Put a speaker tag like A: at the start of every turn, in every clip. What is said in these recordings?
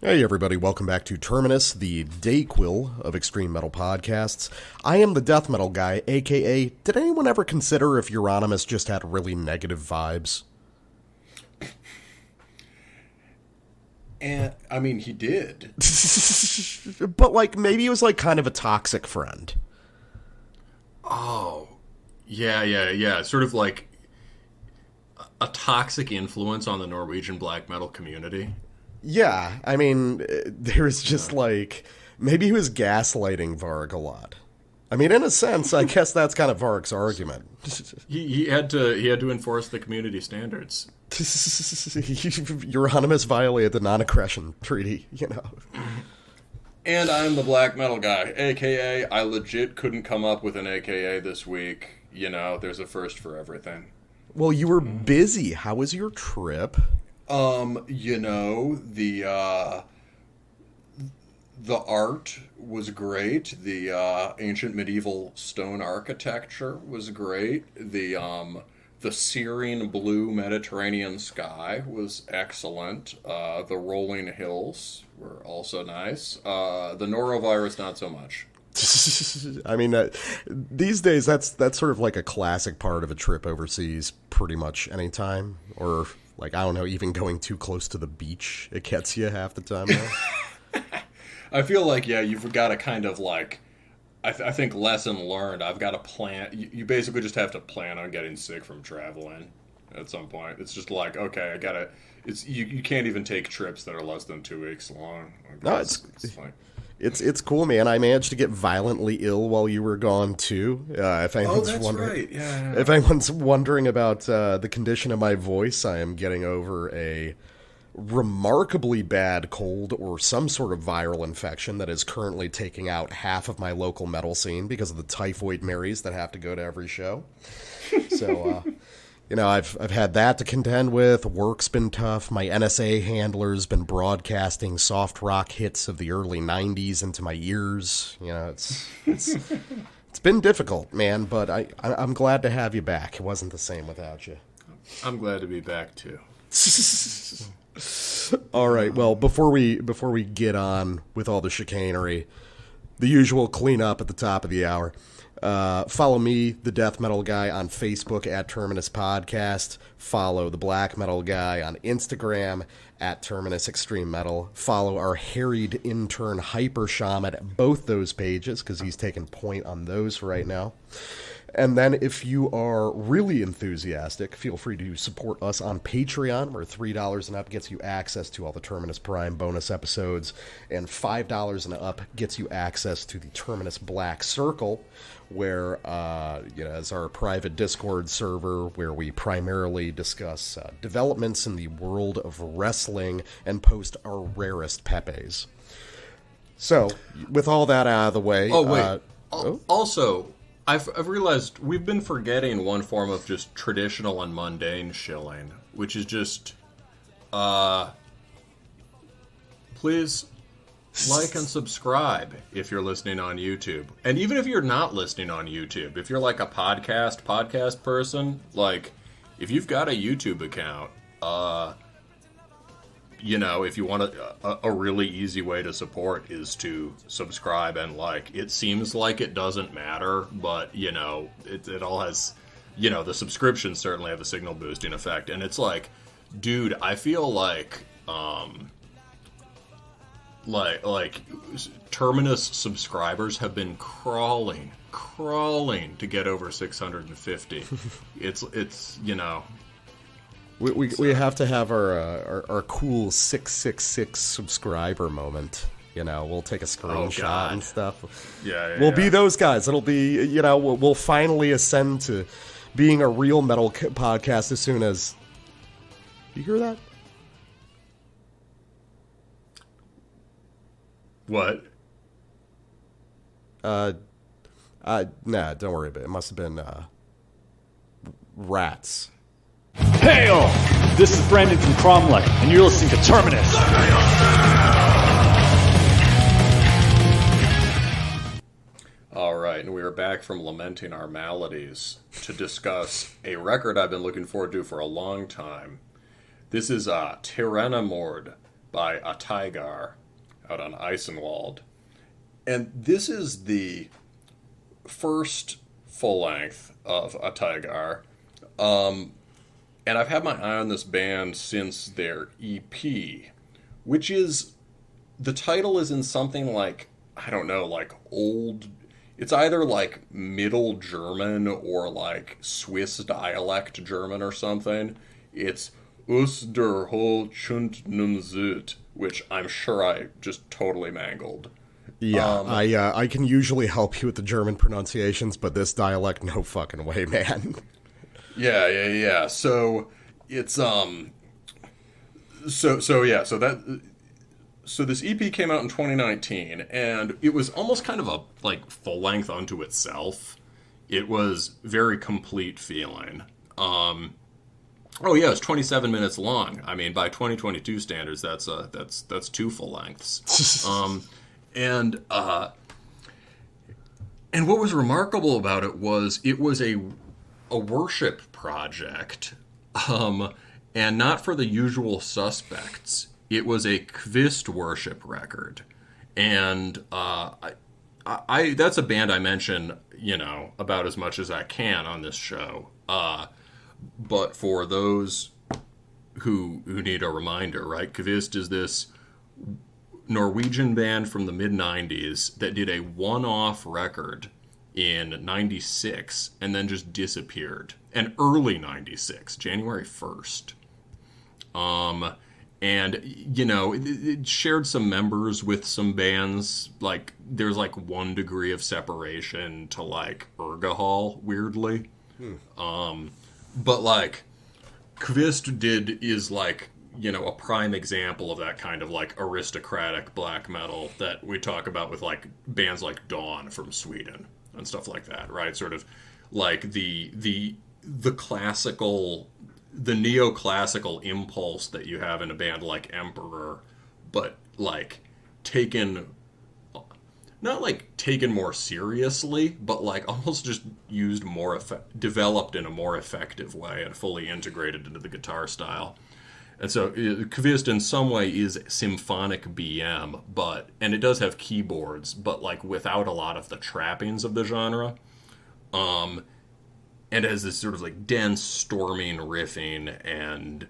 A: Hey everybody, welcome back to Terminus, the Dayquil of extreme metal podcasts. I am the death metal guy, aka, did anyone ever consider if Euronymous just had really negative vibes?
B: And, I mean, he did.
A: But, like, maybe he was, like, kind of a toxic friend.
B: Oh, yeah. Sort of like a toxic influence on the Norwegian black metal community.
A: Yeah, I mean, there's just, like, maybe he was gaslighting Varg a lot. I mean, in a sense, I guess that's kind of Varg's argument.
B: He had to enforce the community standards.
A: Euronymous violated the non-aggression treaty, you know.
B: And I'm the black metal guy, aka I legit couldn't come up with an aka this week. You know, there's a first for everything.
A: Well, you were busy. How was your trip?
B: You know, the art was great. The ancient medieval stone architecture was great. The serene blue Mediterranean sky was excellent. The rolling hills were also nice. The norovirus, not so much.
A: I mean, these days, that's sort of like a classic part of a trip overseas, pretty much any time. Or, like, I don't know, even going too close to the beach, it gets you half the time now.
B: I feel like, yeah, you've got to kind of, like, I think lesson learned, I've got to plan, you basically just have to plan on getting sick from traveling at some point. It's just like, okay, I got to, you can't even take trips that are less than 2 weeks long.
A: No, it's cool, man. I managed to get violently ill while you were gone too. If anyone's wondering,
B: right. Yeah.
A: If anyone's wondering about the condition of my voice, I am getting over a remarkably bad cold or some sort of viral infection that is currently taking out half of my local metal scene because of the typhoid Marys that have to go to every show. So, you know, I've had that to contend with. Work's been tough. My NSA handler's been broadcasting soft rock hits of the early 90s into my ears. You know, it's been difficult, man, but I'm glad to have you back. It wasn't the same without you.
B: I'm glad to be back, too.
A: All right, well, before we get on with all the chicanery, the usual cleanup at the top of the hour. Follow me, the Death Metal Guy, on Facebook at Terminus Podcast. Follow the Black Metal Guy on Instagram at Terminus Extreme Metal. Follow our harried intern Hyper Shaman at both those pages because he's taking point on those right now. And then if you are really enthusiastic, feel free to support us on Patreon, where $3 and up gets you access to all the Terminus Prime bonus episodes, and $5 and up gets you access to the Terminus Black Circle, where, is our private Discord server where we primarily discuss developments in the world of wrestling and post our rarest Pepes. So, with all that out of the way...
B: Oh, wait. Also... I've realized we've been forgetting one form of just traditional and mundane shilling, which is just, please like and subscribe if you're listening on YouTube. And even if you're not listening on YouTube, if you're like a podcast person, like, if you've got a YouTube account, you know, if you want a really easy way to support is to subscribe and like. It seems like it doesn't matter, but, you know, it all has, you know, the subscriptions certainly have a signal boosting effect. And it's like, dude, I feel like Terminus subscribers have been crawling to get over 650. It's you know...
A: We have to have our cool 666 subscriber moment. You know, we'll take a screenshot and stuff. We'll be those guys. It'll be, you know, we'll finally ascend to being a real metal podcast as soon as... You hear that?
B: What?
A: Nah, don't worry about it. It must have been rats.
C: Hail! This is Brandon from Cromlech, and you're listening to Terminus.
B: All right, and we are back from lamenting our maladies to discuss a record I've been looking forward to for a long time. This is Tyrannemord by Ateiggär out on Eisenwald. And this is the first full length of Ateiggär. And I've had my eye on this band since their EP, which is, the title is in something like, I don't know, like old, it's either like Middle German or like Swiss dialect German or something. It's Us der Hol Chunt Nun Süd, which I'm sure I just totally mangled.
A: Yeah, I can usually help you with the German pronunciations, but this dialect, no fucking way, man.
B: Yeah. So it's so this EP came out in 2019, and it was almost kind of a like full length unto itself. It was very complete feeling. It's 27 minutes long. I mean, by 2022 standards, that's 2 full lengths. And what was remarkable about it was a worship project, and not for the usual suspects. It was a Kvist worship record, and I that's a band I mention, about as much as I can on this show. But for those who need a reminder, right? Kvist is this Norwegian band from the mid-90s that did a one-off record in 96 and then just disappeared. And early 96, January 1st. And, it shared some members with some bands. Like, there's like 1 degree of separation to like Ergahal, weirdly. But like, Kvist is like, a prime example of that kind of like aristocratic black metal that we talk about with like bands like Dawn from Sweden and stuff like that, right? Sort of like the classical, the neoclassical impulse that you have in a band like Emperor, but like not like taken more seriously, but like almost just used developed in a more effective way and fully integrated into the guitar style. And so Kvist in some way is symphonic BM, and it does have keyboards, but like without a lot of the trappings of the genre. And it has this sort of like dense, storming riffing, and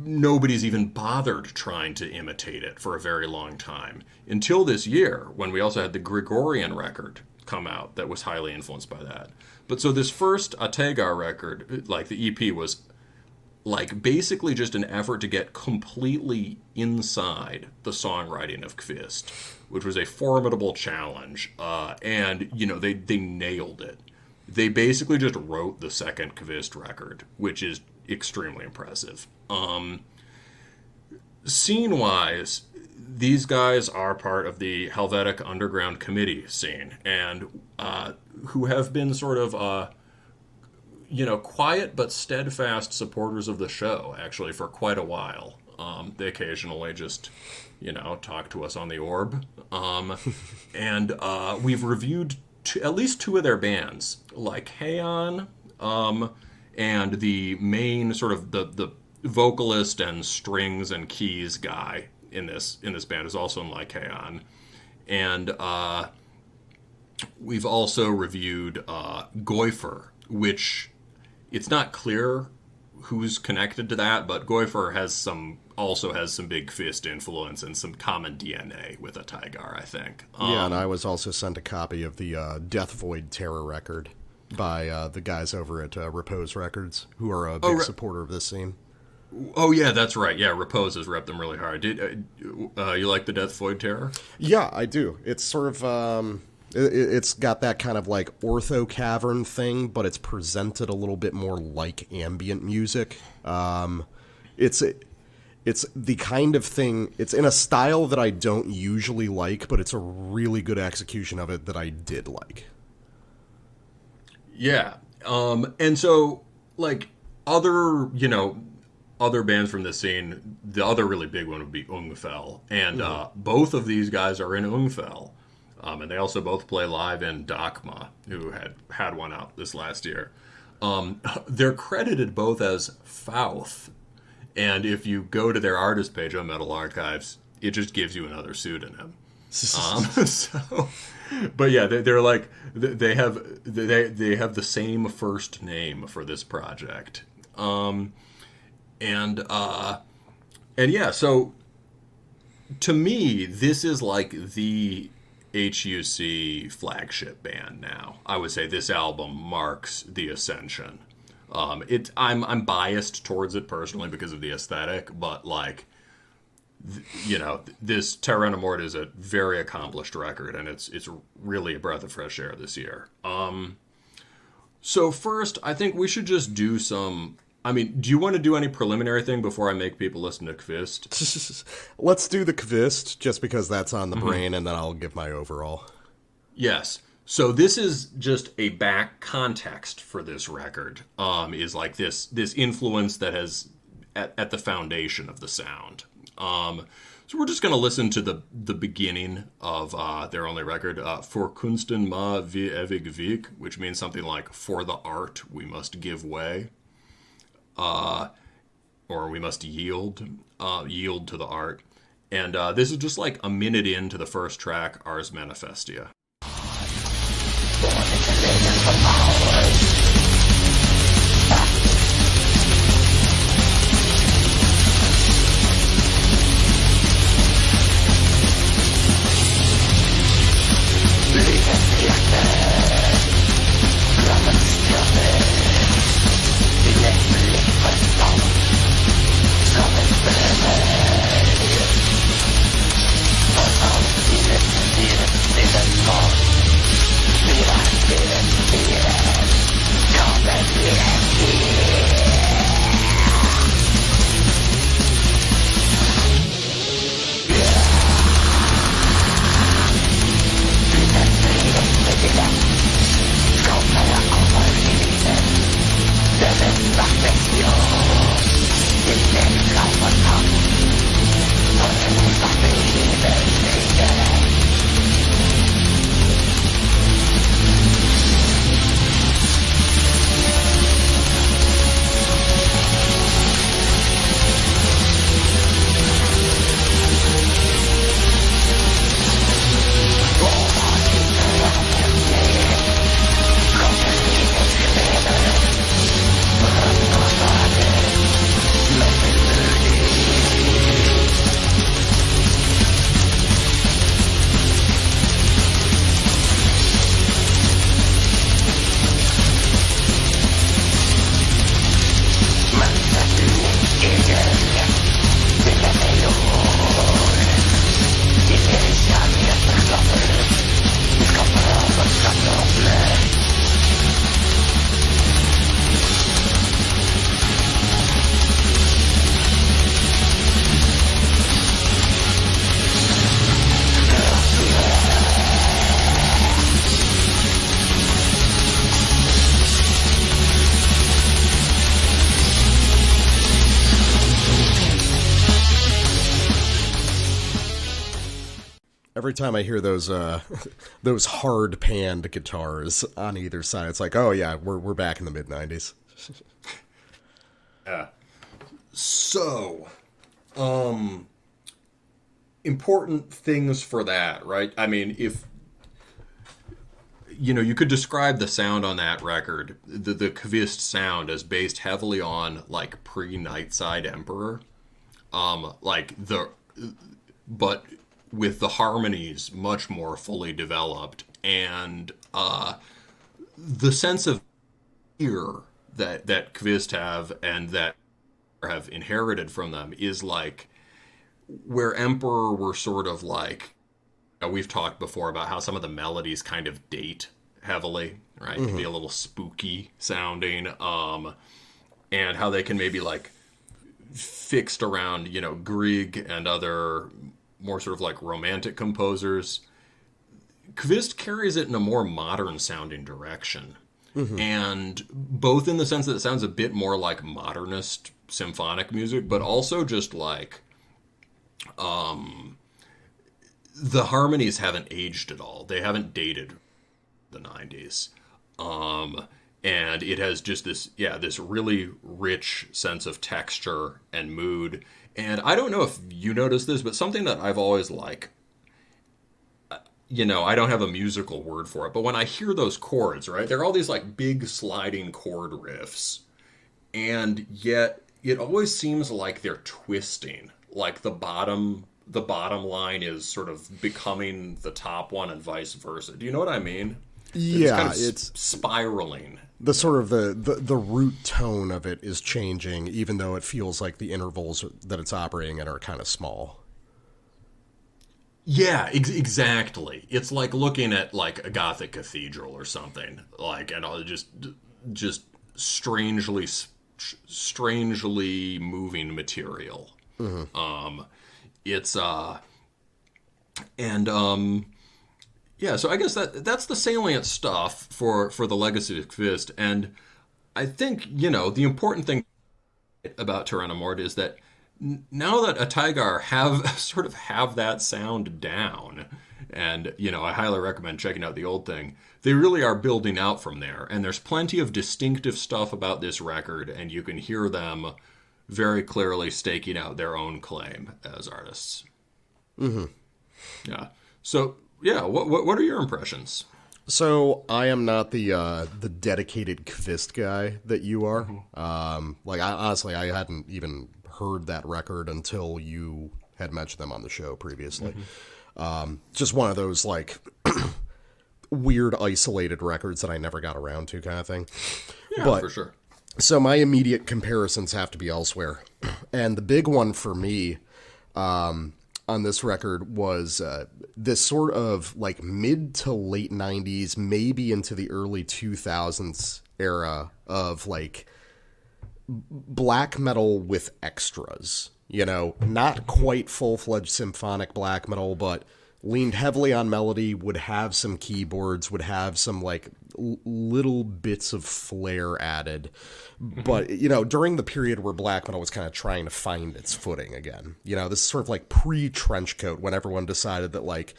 B: nobody's even bothered trying to imitate it for a very long time. Until this year, when we also had the Gregorian record come out that was highly influenced by that. But so this first Ateiggär record, like the EP, was like basically just an effort to get completely inside the songwriting of Kvist, which was a formidable challenge. And, they nailed it. They basically just wrote the second Kvist record, which is extremely impressive. Scene-wise, these guys are part of the Helvetic Underground Committee scene, and who have been sort of quiet but steadfast supporters of the show, actually, for quite a while. They occasionally just, talk to us on the orb. And we've reviewed at least 2 of their bands, like Haine, and the main sort of the vocalist and strings and keys guy in this band is also in like Haine. And we've also reviewed Goifer, which it's not clear who's connected to that, but Goifer also has some big Kvist influence and some common DNA with Ateiggär, I think.
A: And I was also sent a copy of the Death Void Terror record by the guys over at Repose Records, who are a big supporter of this scene.
B: Oh, yeah, that's right. Yeah, Repose has repped them really hard. You like the Death Void Terror?
A: Yeah, I do. It's sort of... It's got that kind of like ortho cavern thing, but it's presented a little bit more like ambient music. It's the kind of thing, it's in a style that I don't usually like, but it's a really good execution of it that I did like.
B: Yeah. And so like other bands from this scene, the other really big one would be Ungfell. And both of these guys are in Ungfell. And they also both play live in Dogma, who had one out this last year. They're credited both as Fouth, And if you go to their artist page on Metal Archives, it just gives you another pseudonym. But yeah, they're like they have the same first name for this project, and yeah. So to me, this is like the HUC flagship band now. I would say this album marks the ascension. I'm biased towards it personally because of the aesthetic, but like, this Terminus is a very accomplished record, and it's really a breath of fresh air this year. So first, I think we should just do some. I mean, do you want to do any preliminary thing before I make people listen to Kvist?
A: Let's do the Kvist, just because that's on the brain, and then I'll give my overall.
B: Yes. So this is just a back context for this record. Is like this influence that has at the foundation of the sound. So we're just going to listen to the beginning of their only record, For Kunsten ma vi ewig Weg, which means something like, for the art we must give way, or we must yield to the art. And this is just like a minute into the first track, Ars Manifestia.
A: Every time I hear those those hard panned guitars on either side, it's like, oh yeah, we're back in the mid-90s.
B: Yeah. So, important things for that, right? I mean, if you could describe the sound on that record, the Kvist sound, as based heavily on like pre-Nightside Emperor, but with the harmonies much more fully developed, and the sense of ear that Kvist have and that have inherited from them is like where Emperor were sort of like, we've talked before about how some of the melodies kind of date heavily, right? Can be a little spooky sounding, and how they can maybe like fixed around, Grieg and other more sort of like romantic composers. Kvist carries it in a more modern sounding direction. And both in the sense that it sounds a bit more like modernist symphonic music, but also just like the harmonies haven't aged at all. They haven't dated the 90s. And it has just this really rich sense of texture and mood. And I don't know if you noticed this, but something that I've always liked, I don't have a musical word for it, but when I hear those chords, right, they're all these like big sliding chord riffs, and yet it always seems like they're twisting, like the bottom line is sort of becoming the top one and vice versa. Do you know what I mean?
A: Yeah,
B: it's spiraling.
A: The sort of the root tone of it is changing, even though it feels like the intervals that it's operating at are kind of small.
B: Yeah, exactly. It's like looking at like a Gothic cathedral or something, like, and all just strangely moving material. Mm-hmm. Yeah, so I guess that's the salient stuff for the legacy of Kvist, and I think the important thing about Terminus is that now that Ateiggär have that sound down, and I highly recommend checking out the old thing. They really are building out from there, and there's plenty of distinctive stuff about this record, and you can hear them very clearly staking out their own claim as artists. Mm-hmm. Yeah. So yeah, what are your impressions?
A: So I am not the dedicated Kvist guy that you are. Mm-hmm. Honestly, I hadn't even heard that record until you had mentioned them on the show previously. Mm-hmm. Just one of those like weird isolated records that I never got around to, kind of thing.
B: Yeah, but, for sure.
A: So my immediate comparisons have to be elsewhere, and the big one for me on this record was this sort of like mid to late 90s, maybe into the early 2000s era of like black metal with extras, not quite full-fledged symphonic black metal, but leaned heavily on melody, would have some keyboards, would have some like little bits of flair added. Mm-hmm. But, during the period where black metal was kind of trying to find its footing again, this is sort of like pre-Trenchcoat, when everyone decided that like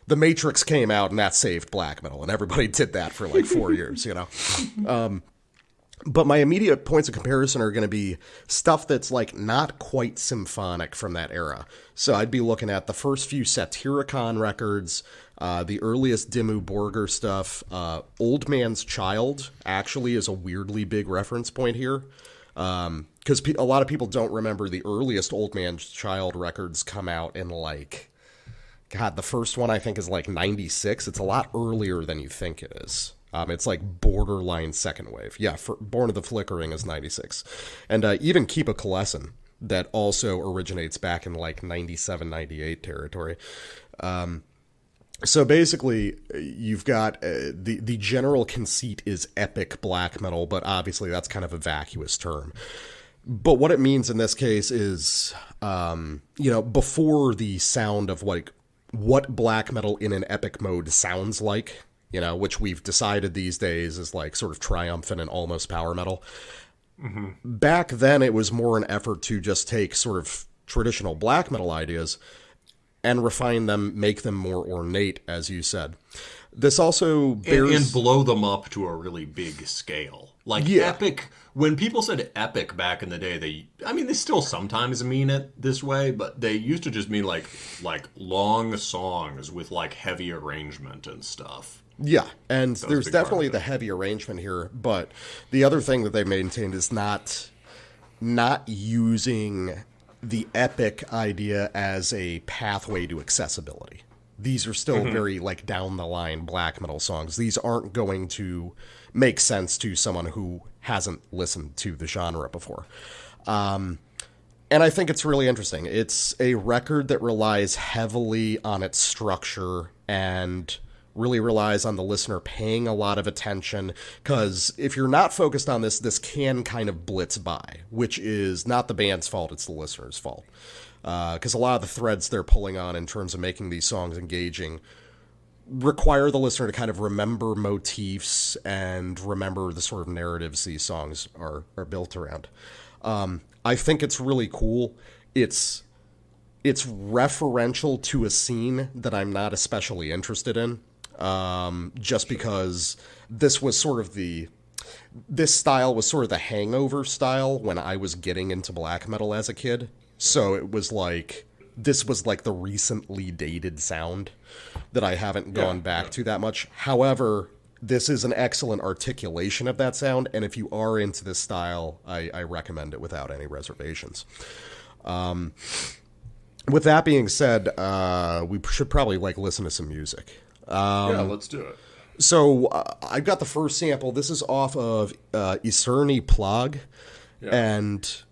A: The Matrix came out and that saved black metal, and everybody did that for like 4 years, But my immediate points of comparison are going to be stuff that's like not quite symphonic from that era. So I'd be looking at the first few Satyricon records, the earliest Dimmu Borgir stuff. Old Man's Child actually is a weirdly big reference point here, because a lot of people don't remember the earliest Old Man's Child records come out in like, God, the first one I think is like 96. It's a lot earlier than you think it is. It's like borderline second wave. Yeah, Born of the Flickering is 96. And even Keep a Coalescent, that also originates back in like 97, 98 territory. So basically, you've got the general conceit is epic black metal, but obviously that's kind of a vacuous term. But what it means in this case is, before the sound of like what black metal in an epic mode sounds like, which we've decided these days is like sort of triumphant and almost power metal. Mm-hmm. Back then, it was more an effort to just take sort of traditional black metal ideas and refine them, make them more ornate, as you said. This also bears...
B: And blow them up to a really big scale. Like epic... When people said epic back in the day, they still sometimes mean it this way, but they used to just mean like long songs with like heavy arrangement and stuff.
A: Yeah, and there's definitely the heavy arrangement here, but the other thing that they maintained is not using the epic idea as a pathway to accessibility. These are still very like down the line black metal songs. These aren't going to make sense to someone who hasn't listened to the genre before. And I think it's really interesting. It's a record that relies heavily on its structure and really relies on the listener paying a lot of attention, because if you're not focused on this can kind of blitz by, which is not the band's fault, it's the listener's fault. Because a lot of the threads they're pulling on in terms of making these songs engaging require the listener to kind of remember motifs and remember the sort of narratives these songs are built around. I think it's really cool. It's referential to a scene that I'm not especially interested in, just because this was sort of the this style was sort of the hangover style when I was getting into black metal as a kid. So it was like, this was like the recently dated sound that I haven't gone back to that much. However, this is an excellent articulation of that sound, and if you are into this style, I recommend it without any reservations. With that being said, we should probably listen to some music.
B: Let's do it.
A: So I've got the first sample. This is off of Iserni Plag, and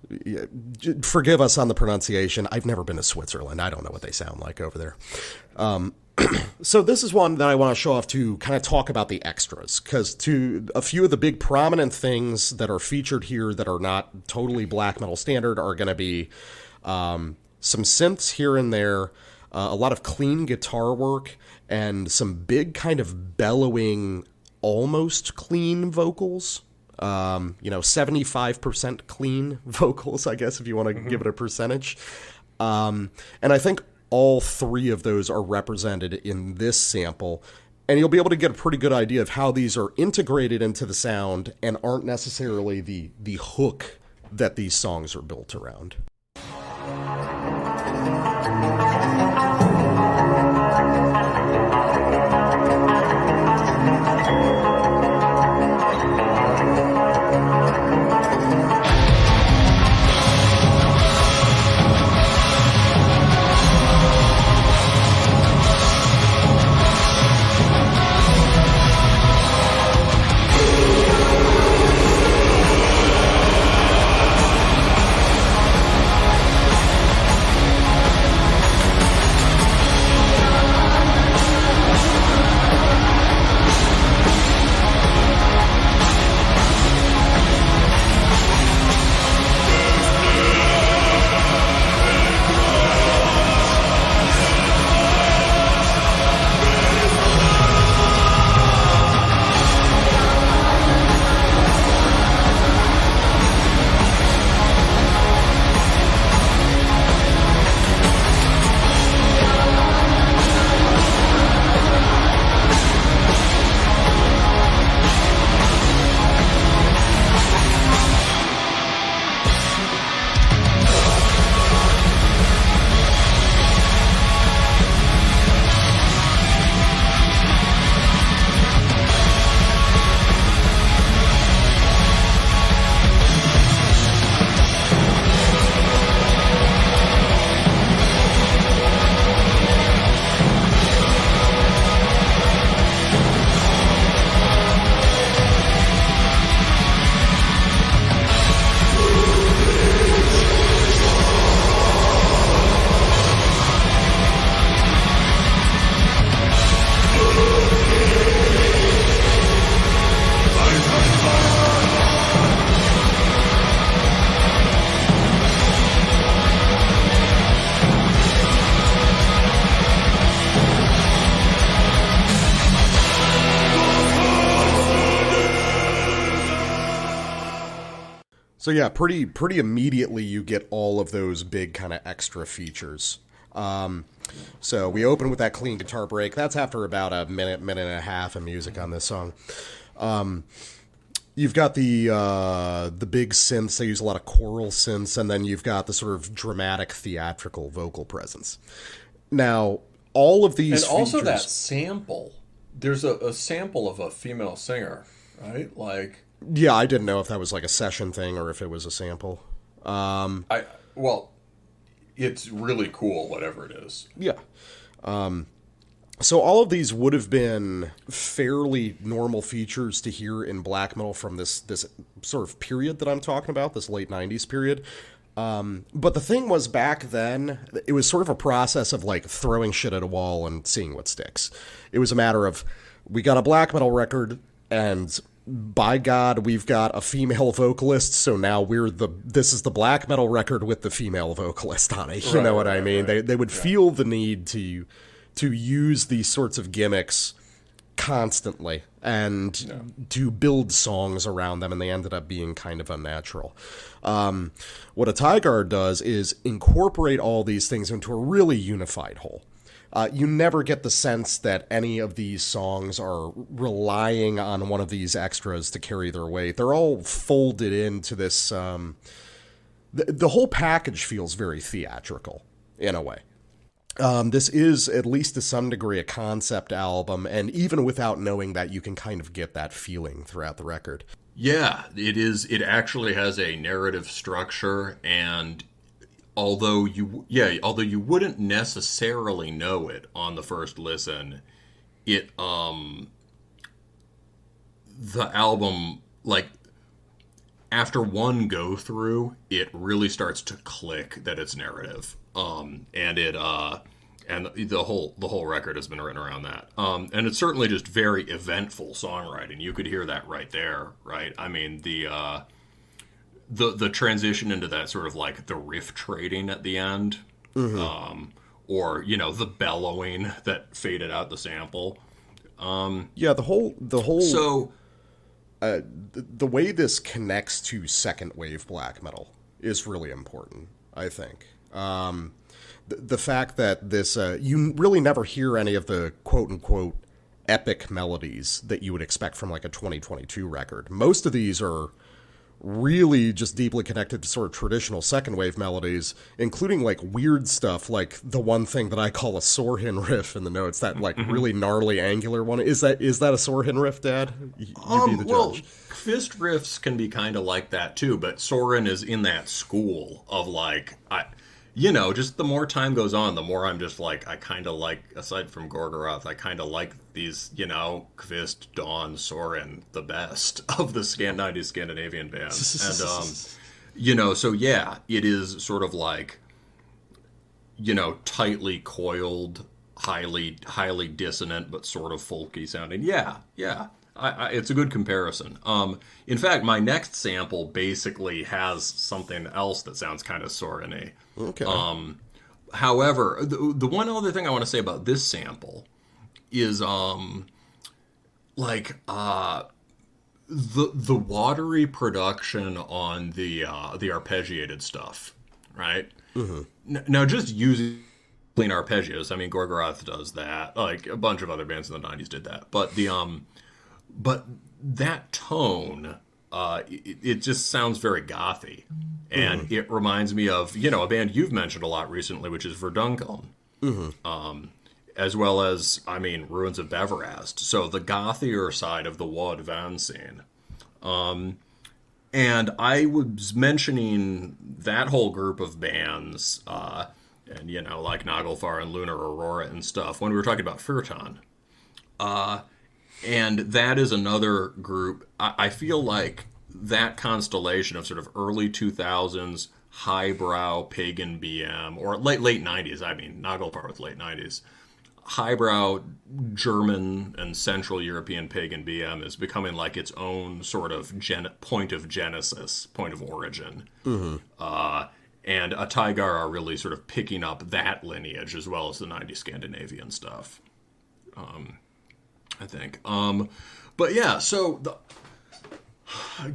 A: forgive us on the pronunciation. I've never been to Switzerland. I don't know what they sound like over there. So this is one that I want to show off to kind of talk about the extras, because to a few of the big prominent things that are featured here that are not totally black metal standard are going to be some synths here and there, a lot of clean guitar work, and some big kind of bellowing, almost clean vocals. 75% clean vocals, I guess, if you want to give it a percentage. And I think all three of those are represented in this sample, and you'll be able to get a pretty good idea of how these are integrated into the sound and aren't necessarily the hook that these songs are built around. So yeah, pretty immediately you get all of those big kind of extra features. So we open with that clean guitar break. That's after about a minute and a half of music on this song. You've got the big synths. They use a lot of choral synths, and then you've got the sort of dramatic, theatrical vocal presence. Now, all of these
B: and also
A: features,
B: that sample. There's a sample of a female singer, right? Like,
A: yeah, I didn't know if that was like a session thing or if it was a sample.
B: It's really cool, whatever it is.
A: Yeah. So all of these would have been fairly normal features to hear in black metal from this sort of period that I'm talking about, this late 90s period. But the thing was, back then, it was sort of a process of like throwing shit at a wall and seeing what sticks. It was a matter of, we got a black metal record, and by God, we've got a female vocalist, so now this is the black metal record with the female vocalist on it. You know what I mean? Right. They would feel the need to use these sorts of gimmicks constantly and to build songs around them, and they ended up being kind of unnatural. What Ateiggär does is incorporate all these things into a really unified whole. You never get the sense that any of these songs are relying on one of these extras to carry their weight. They're all folded into this. The whole package feels very theatrical in a way. This is, at least to some degree, a concept album, and even without knowing that, you can kind of get that feeling throughout the record.
B: Yeah, it is. It actually has a narrative structure, and although you wouldn't necessarily know it on the first listen, the album, like, after one go through, it really starts to click that it's narrative. And the whole record has been written around that. And it's certainly just very eventful songwriting. You could hear that right there, right? I mean, the transition into that sort of like the riff trading at the end, or the bellowing that faded out the sample.
A: The whole.
B: So,
A: the way this connects to second wave black metal is really important, I think. The fact that this, you really never hear any of the quote-unquote epic melodies that you would expect from like a 2022 record. Most of these are really just deeply connected to sort of traditional second wave melodies, including like weird stuff like the one thing that I call a Sorhin riff in the notes, that like really gnarly angular one. Is that a Sorhin riff, Dad? You be the judge.
B: Kvist riffs can be kind of like that too, but Soren is in that school of like, just the more time goes on, the more I'm just like, I kind of like, aside from Gorgoroth, I kind of like these, Kvist, Dawn, Soren, the best of the 90s Scandinavian bands. And, so yeah, it is sort of like, tightly coiled, highly dissonant, but sort of folky sounding. Yeah. It's a good comparison. In fact, my next sample basically has something else that sounds kind of Soren-y.
A: Okay.
B: However, the one other thing I want to say about this sample is the watery production on the arpeggiated stuff, right? Mm-hmm. Now, just using clean arpeggios, I mean, Gorgoroth does that. Like a bunch of other bands in the 90s did that, but but that tone, it just sounds very gothy. And it reminds me of, a band you've mentioned a lot recently, which is Verdunkeln. As well as, Ruins of Beverast. So the gothier side of the Wad Van scene. And I was mentioning that whole group of bands, and, like Naglfar and Lunar Aurora and stuff, when we were talking about Furtan. And that is another group. I feel like that constellation of sort of early 2000s highbrow pagan BM, or late 90s, Naglfar was late 90s, highbrow German and Central European pagan BM is becoming like its own sort of point of genesis, point of origin. And Ateiggär are really sort of picking up that lineage as well as the 90s Scandinavian stuff. I think. But yeah, so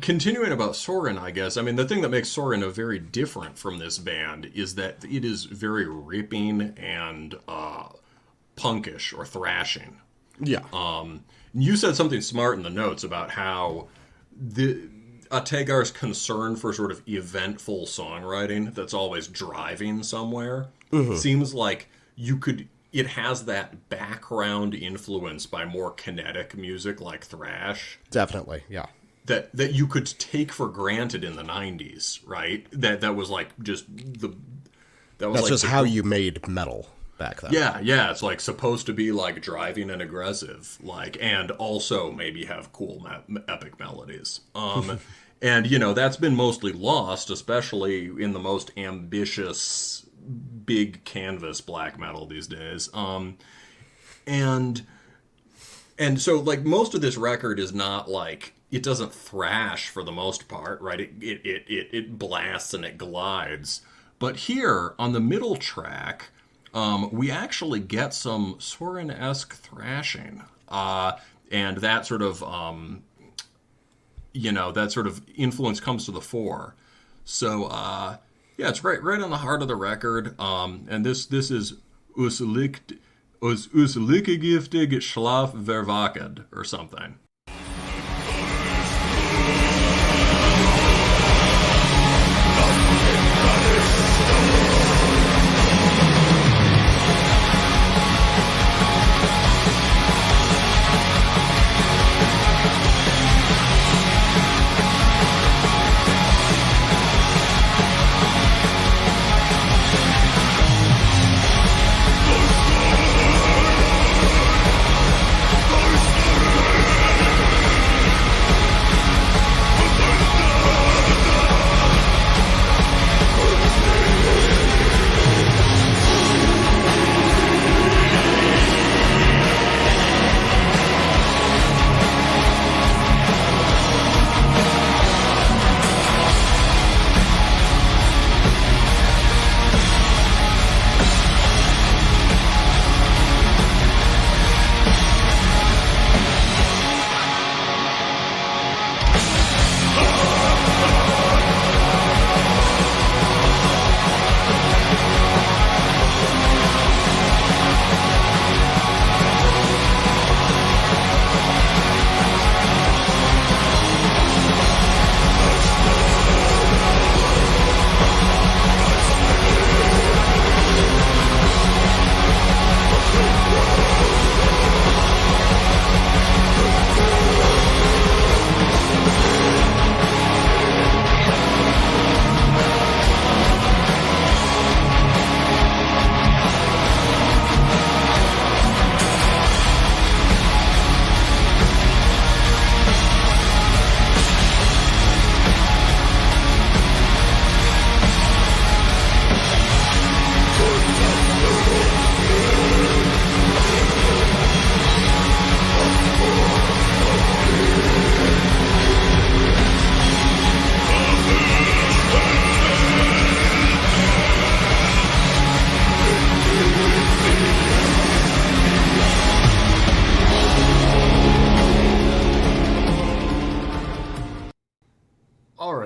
B: continuing about Soren, I guess, the thing that makes Soren very different from this band is that it is very ripping and punkish or thrashing.
A: Yeah.
B: You said something smart in the notes about how Ateiggär's concern for sort of eventful songwriting that's always driving somewhere seems like it has that background influence by more kinetic music like thrash.
A: Definitely, yeah.
B: That you could take for granted in the 90s, right? That was like just that's like
A: just how you made metal back then.
B: Yeah, it's like supposed to be like driving and aggressive, like, and also maybe have cool epic melodies. And that's been mostly lost, especially in the most ambitious big canvas black metal these days. And so like most of this record is not like, it doesn't thrash for the most part, right? It blasts and it glides. But here on the middle track, we actually get some Soren-esque thrashing. And that sort of, that sort of influence comes to the fore. So, yeah, it's right on the heart of the record. And this is Us liegt Us likegiftig schlaf verwaket, or something.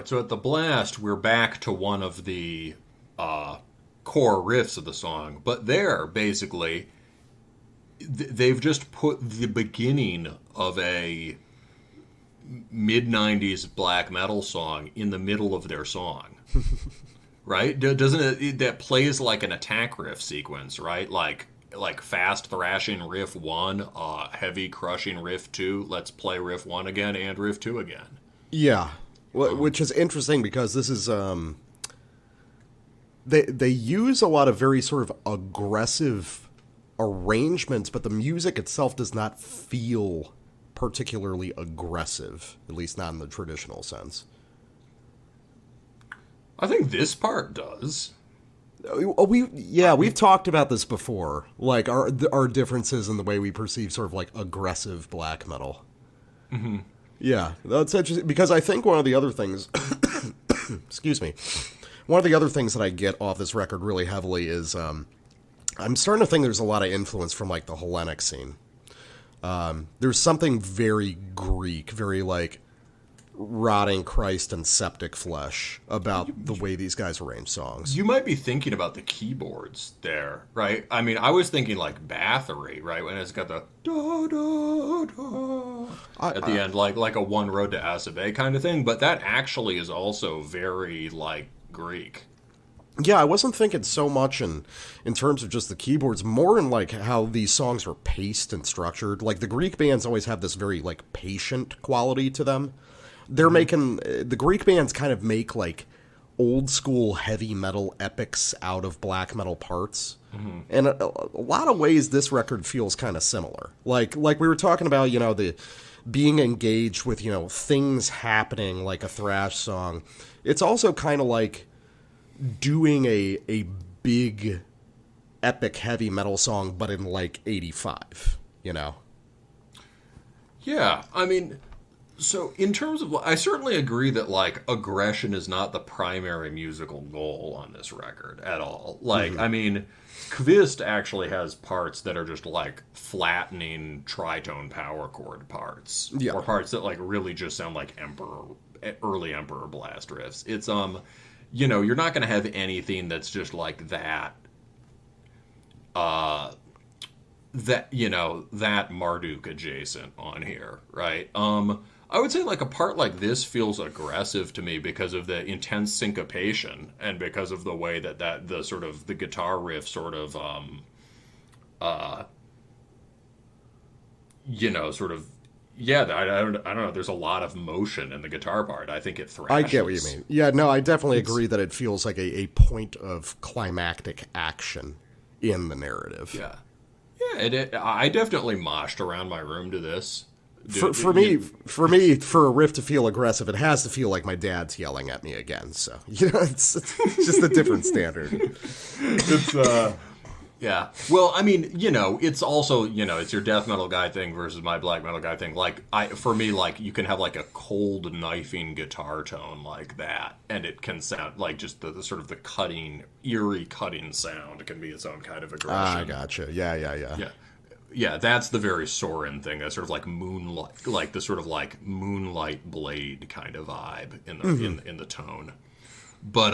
B: So at the blast, we're back to one of the core riffs of the song. But there, basically, they've just put the beginning of a mid-90s black metal song in the middle of their song. Right? Doesn't it? That plays like an attack riff sequence, right? Like fast thrashing riff 1, heavy crushing riff 2, let's play riff 1 again and riff 2 again.
A: Yeah. Well, which is interesting because this is they use a lot of very sort of aggressive arrangements, but the music itself does not feel particularly aggressive, at least not in the traditional sense.
B: I think this part does.
A: We've talked about this before, like our differences in the way we perceive sort of like aggressive black metal. Mm-hmm. Yeah, that's interesting, because I think one of the other things, excuse me, one of the other things that I get off this record really heavily is I'm starting to think there's a lot of influence from, like, the Hellenic scene. There's something very Greek, very, like, rotting Christ and septic flesh about the way these guys arrange songs.
B: You might be thinking about the keyboards there, right? I mean, I was thinking like Bathory, right? When it's got the da da da at the end, like a One Road to Asabe kind of thing. But that actually is also very like Greek.
A: Yeah, I wasn't thinking so much in terms of just the keyboards, more in like how these songs are paced and structured. Like the Greek bands always have this very like patient quality to them. They're making, the Greek bands kind of make like old school heavy metal epics out of black metal parts. Mm-hmm. And a lot of ways this record feels kind of similar. Like we were talking about, you know, the being engaged with, you know, things happening like a thrash song. It's also kind of like doing a big epic heavy metal song, but in like 85, you know?
B: Yeah, I mean, so in terms of, I certainly agree that like aggression is not the primary musical goal on this record at all. Like, I mean, Kvist actually has parts that are just like flattening tritone power chord parts, or parts that like really just sound like early Emperor Blast riffs. It's you know, you're not going to have anything that's just like that that, that Marduk adjacent on here, right? I would say like a part like this feels aggressive to me because of the intense syncopation and because of the way that the sort of the guitar riff sort of sort of, yeah, I don't know. There's a lot of motion in the guitar part. I think it thrashes.
A: I get what you mean. Yeah, no, I definitely agree that it feels like a point of climactic action in the narrative.
B: Yeah. Yeah, I definitely moshed around my room to this.
A: For me, for a riff to feel aggressive, it has to feel like my dad's yelling at me again. So, it's just a different standard.
B: It's, yeah. Well, I mean, it's also, it's your death metal guy thing versus my black metal guy thing. Like, for me, like, you can have, like, a cold knifing guitar tone like that, and it can sound like just the sort of the cutting, eerie cutting sound can be its own kind of aggression.
A: I gotcha. Yeah.
B: Yeah, that's the very Soren thing. That's sort of like moonlight, like the sort of like moonlight blade kind of vibe in the in the tone. But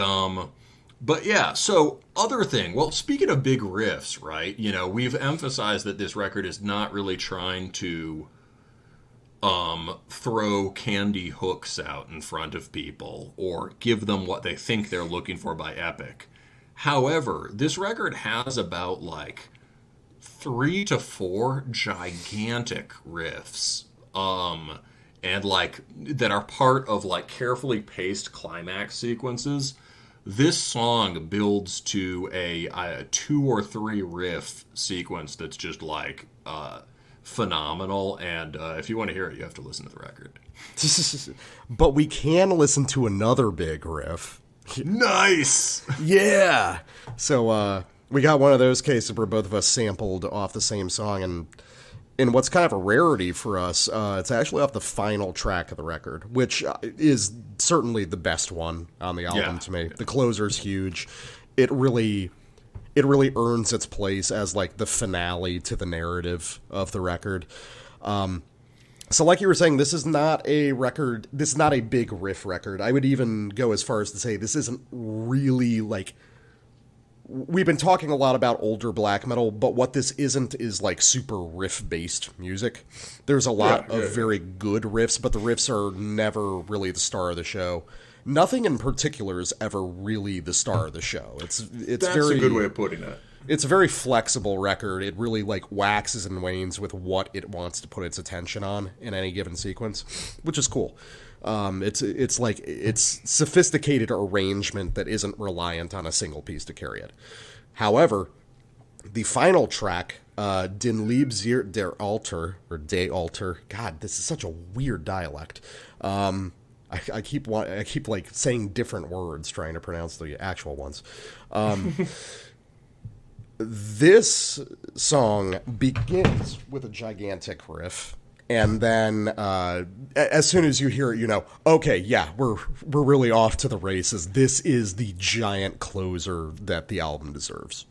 B: yeah. So other thing. Well, speaking of big riffs, right? We've emphasized that this record is not really trying to throw candy hooks out in front of people or give them what they think they're looking for by epic. However, this record has about like 3 to 4 gigantic riffs, and like that are part of like carefully paced climax sequences. This song builds to a 2 or 3 riff sequence that's just like phenomenal. And if you want to hear it, you have to listen to the record.
A: But we can listen to another big riff.
B: Nice.
A: Yeah. So we got one of those cases where both of us sampled off the same song, and in what's kind of a rarity for us, it's actually off the final track of the record, which is certainly the best one on the album to me. The closer's huge. It really earns its place as like the finale to the narrative of the record. So like you were saying, this is not a record, this is not a big riff record. I would even go as far as to say this isn't really like, we've been talking a lot about older black metal, but what this isn't is like super riff-based music. There's a lot of very good riffs, but the riffs are never really the star of the show. Nothing in particular is ever really the star of the show. That's
B: a good way of putting it.
A: It's a very flexible record. It really like waxes and wanes with what it wants to put its attention on in any given sequence, which is cool. It's like it's sophisticated arrangement that isn't reliant on a single piece to carry it. However, the final track, Den Liebsir der Alter, or De Alter. God, this is such a weird dialect. I keep like saying different words trying to pronounce the actual ones. This song begins with a gigantic riff. And then, as soon as you hear it, okay, yeah, we're really off to the races. This is the giant closer that the album deserves.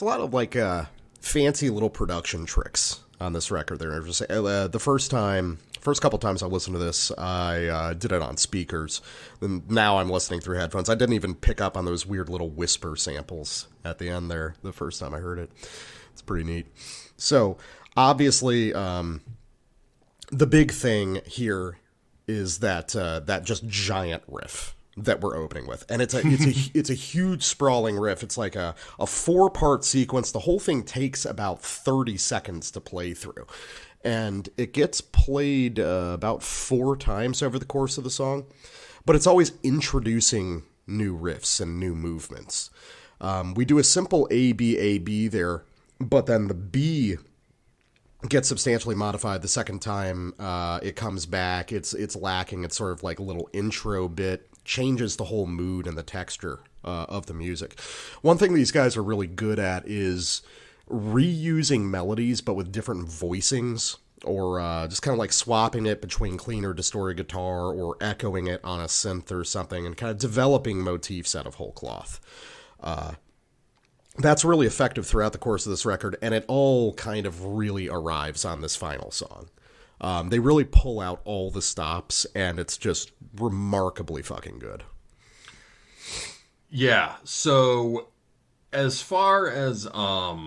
A: a lot of like fancy little production tricks on this record. There, the first couple times I listened to this, I did it on speakers. And now I'm listening through headphones. I didn't even pick up on those weird little whisper samples at the end there the first time I heard it. It's pretty neat. So obviously, the big thing here is that that just giant riff that we're opening with, and it's a huge sprawling riff. It's like a 4-part sequence. The whole thing takes about 30 seconds to play through, and it gets played about 4 times over the course of the song, but it's always introducing new riffs and new movements. We do a simple A B there, but then the B gets substantially modified the second time it comes back. It's lacking. It's sort of like a little intro bit, changes the whole mood and the texture of the music. One thing these guys are really good at is reusing melodies, but with different voicings, or just kind of like swapping it between clean or distorted guitar, or echoing it on a synth or something, and kind of developing motifs out of whole cloth. That's really effective throughout the course of this record, and it all kind of really arrives on this final song. They really pull out all the stops, and it's just remarkably fucking good.
B: Yeah, so as far as, so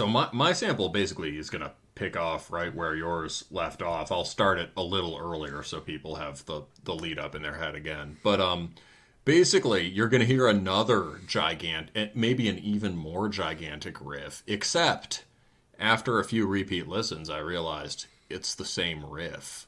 B: my sample basically is going to pick off right where yours left off. I'll start it a little earlier so people have the lead up in their head again. But, basically, you're going to hear another gigantic, maybe an even more gigantic riff, except after a few repeat listens, I realized it's the same riff.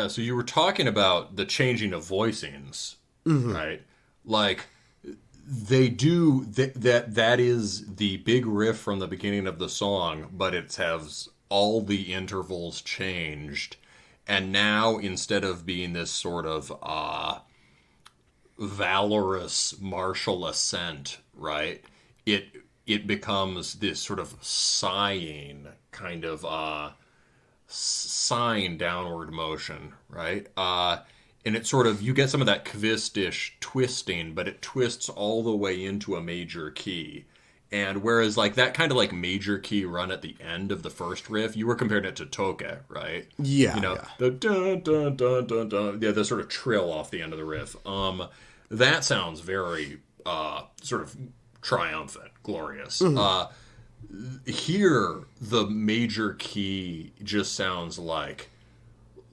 B: So you were talking about the changing of voicings, right? Like, they do that is the big riff from the beginning of the song, but it has all the intervals changed, and now instead of being this sort of valorous martial ascent, right? It becomes this sort of sighing kind of sighing downward motion, right? And it sort of, you get some of that Kvist-ish twisting, but it twists all the way into a major key. And whereas like that kind of like major key run at the end of the first riff, you were comparing it to Toke, right?
A: Yeah.
B: You know, the dun dun dun dun dun, the sort of trill off the end of the riff. That sounds very sort of triumphant, glorious. Here, the major key just sounds like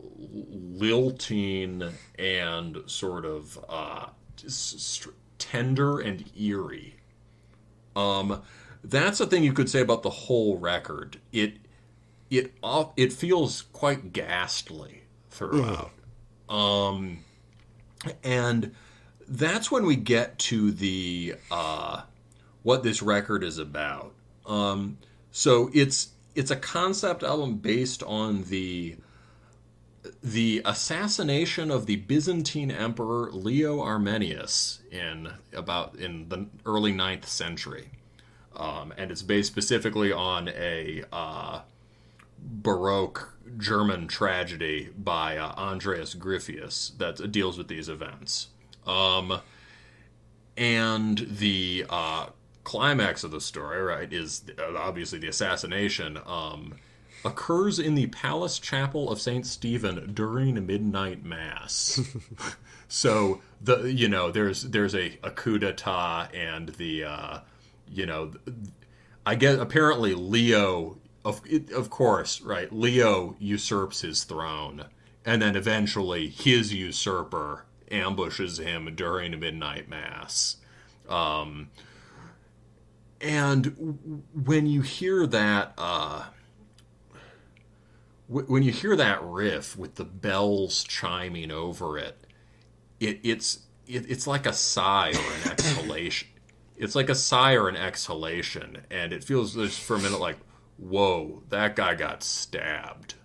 B: lilting and sort of tender and eerie. That's a thing you could say about the whole record. It feels quite ghastly throughout. And that's when we get to the what this record is about. So it's a concept album based on the assassination of the Byzantine Emperor Leo Armenius in the early 9th century. And it's based specifically on a Baroque German tragedy by Andreas Gryphius that deals with these events. And the
D: climax of the story, right, is obviously the assassination, occurs in the Palace Chapel of St. Stephen during midnight mass. So there's a coup d'etat, and I guess apparently Leo, of course, right, Leo usurps his throne, and then eventually his usurper ambushes him during midnight mass. And when you hear that, riff with the bells chiming over it, it's like a sigh or an exhalation. It's like a sigh or an exhalation, and it feels just for a minute like, whoa, that guy got stabbed.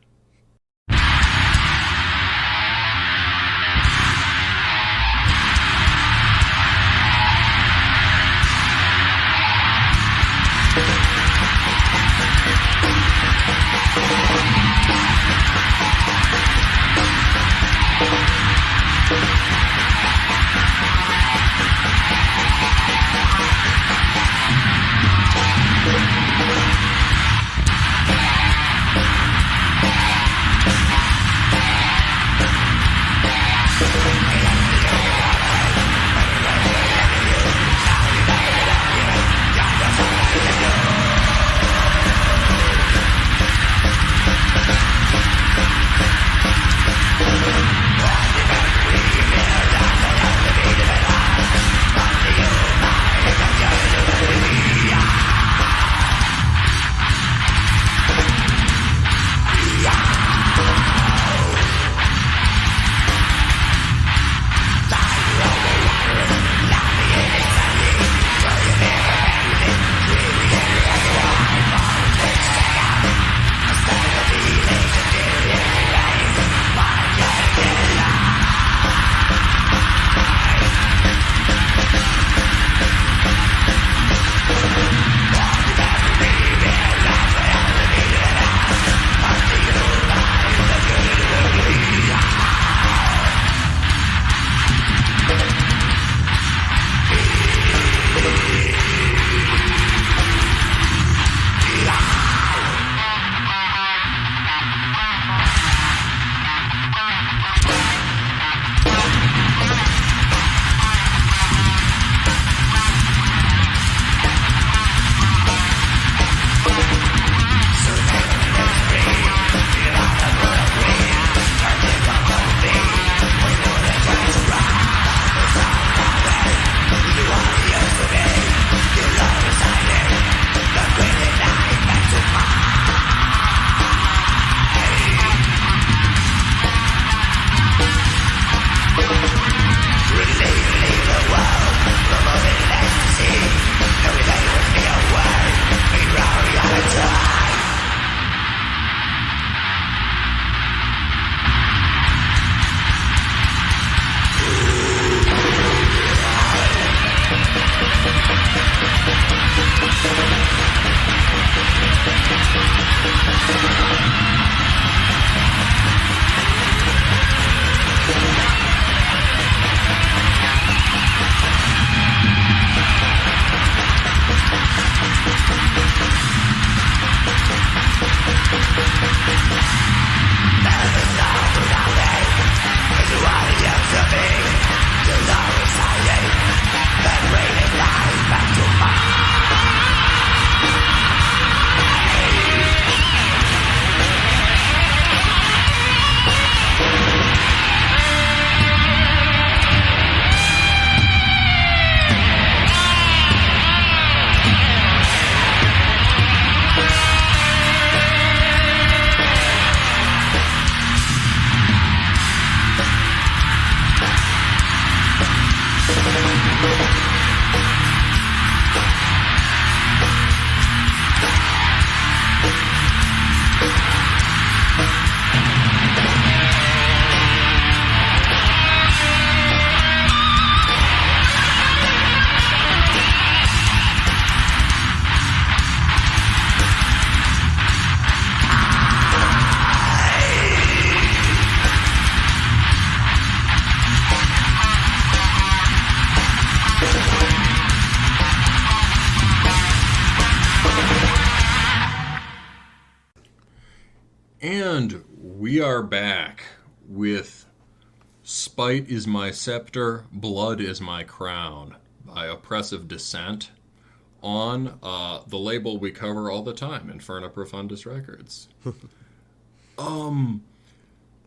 D: with Spite is My Scepter, Blood is My Crown by Oppressive Descent on the label we cover all the time, Inferna Profundus Records.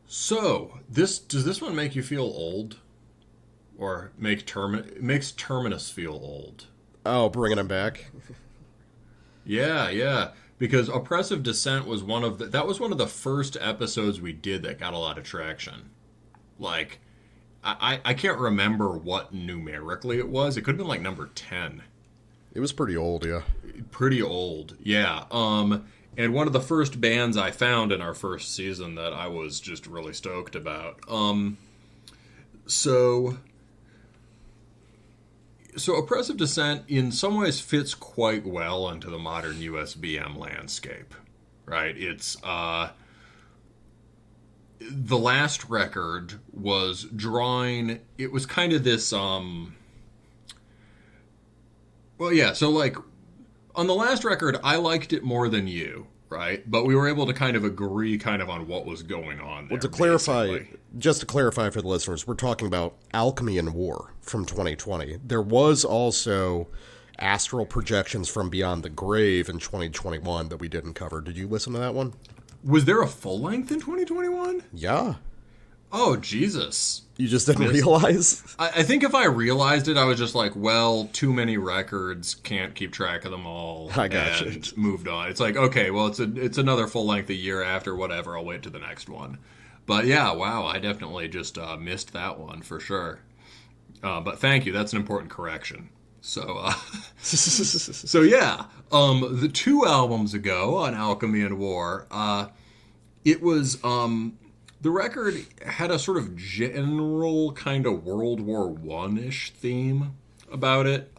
D: So, does this one make you feel old? Or makes Terminus feel old?
A: Oh, bringing him back.
D: Yeah. Because Oppressive Descent was one of the first episodes we did that got a lot of traction. Like, I can't remember what numerically it was. It could have been like number 10.
A: It was pretty old, yeah.
D: Pretty old, yeah. And one of the first bands I found in our first season that I was just really stoked about. So Oppressive Descent in some ways fits quite well into the modern USBM landscape, right? It's the last record was drawing. It was kind of this. So like on the last record, I liked it more than you, right? But we were able to kind of agree on what was going on there.
A: Well, just to clarify for the listeners, we're talking about Alchemy and War from 2020. There was also Astral Projections from Beyond the Grave in 2021 that we didn't cover. Did you listen to that one?
D: Was there a full length in 2021?
A: Yeah.
D: Oh, Jesus.
A: You just didn't realize?
D: I think if I realized it, I was just like, well, too many records, can't keep track of them all.
A: I got you.
D: And moved on. It's like, okay, well, it's another full length a year after, whatever, I'll wait to the next one. But yeah, wow, I definitely just missed that one for sure. But thank you, that's an important correction. So, the 2 albums ago on Alchemy and War, it was... the record had a sort of general kind of World War I-ish theme about it.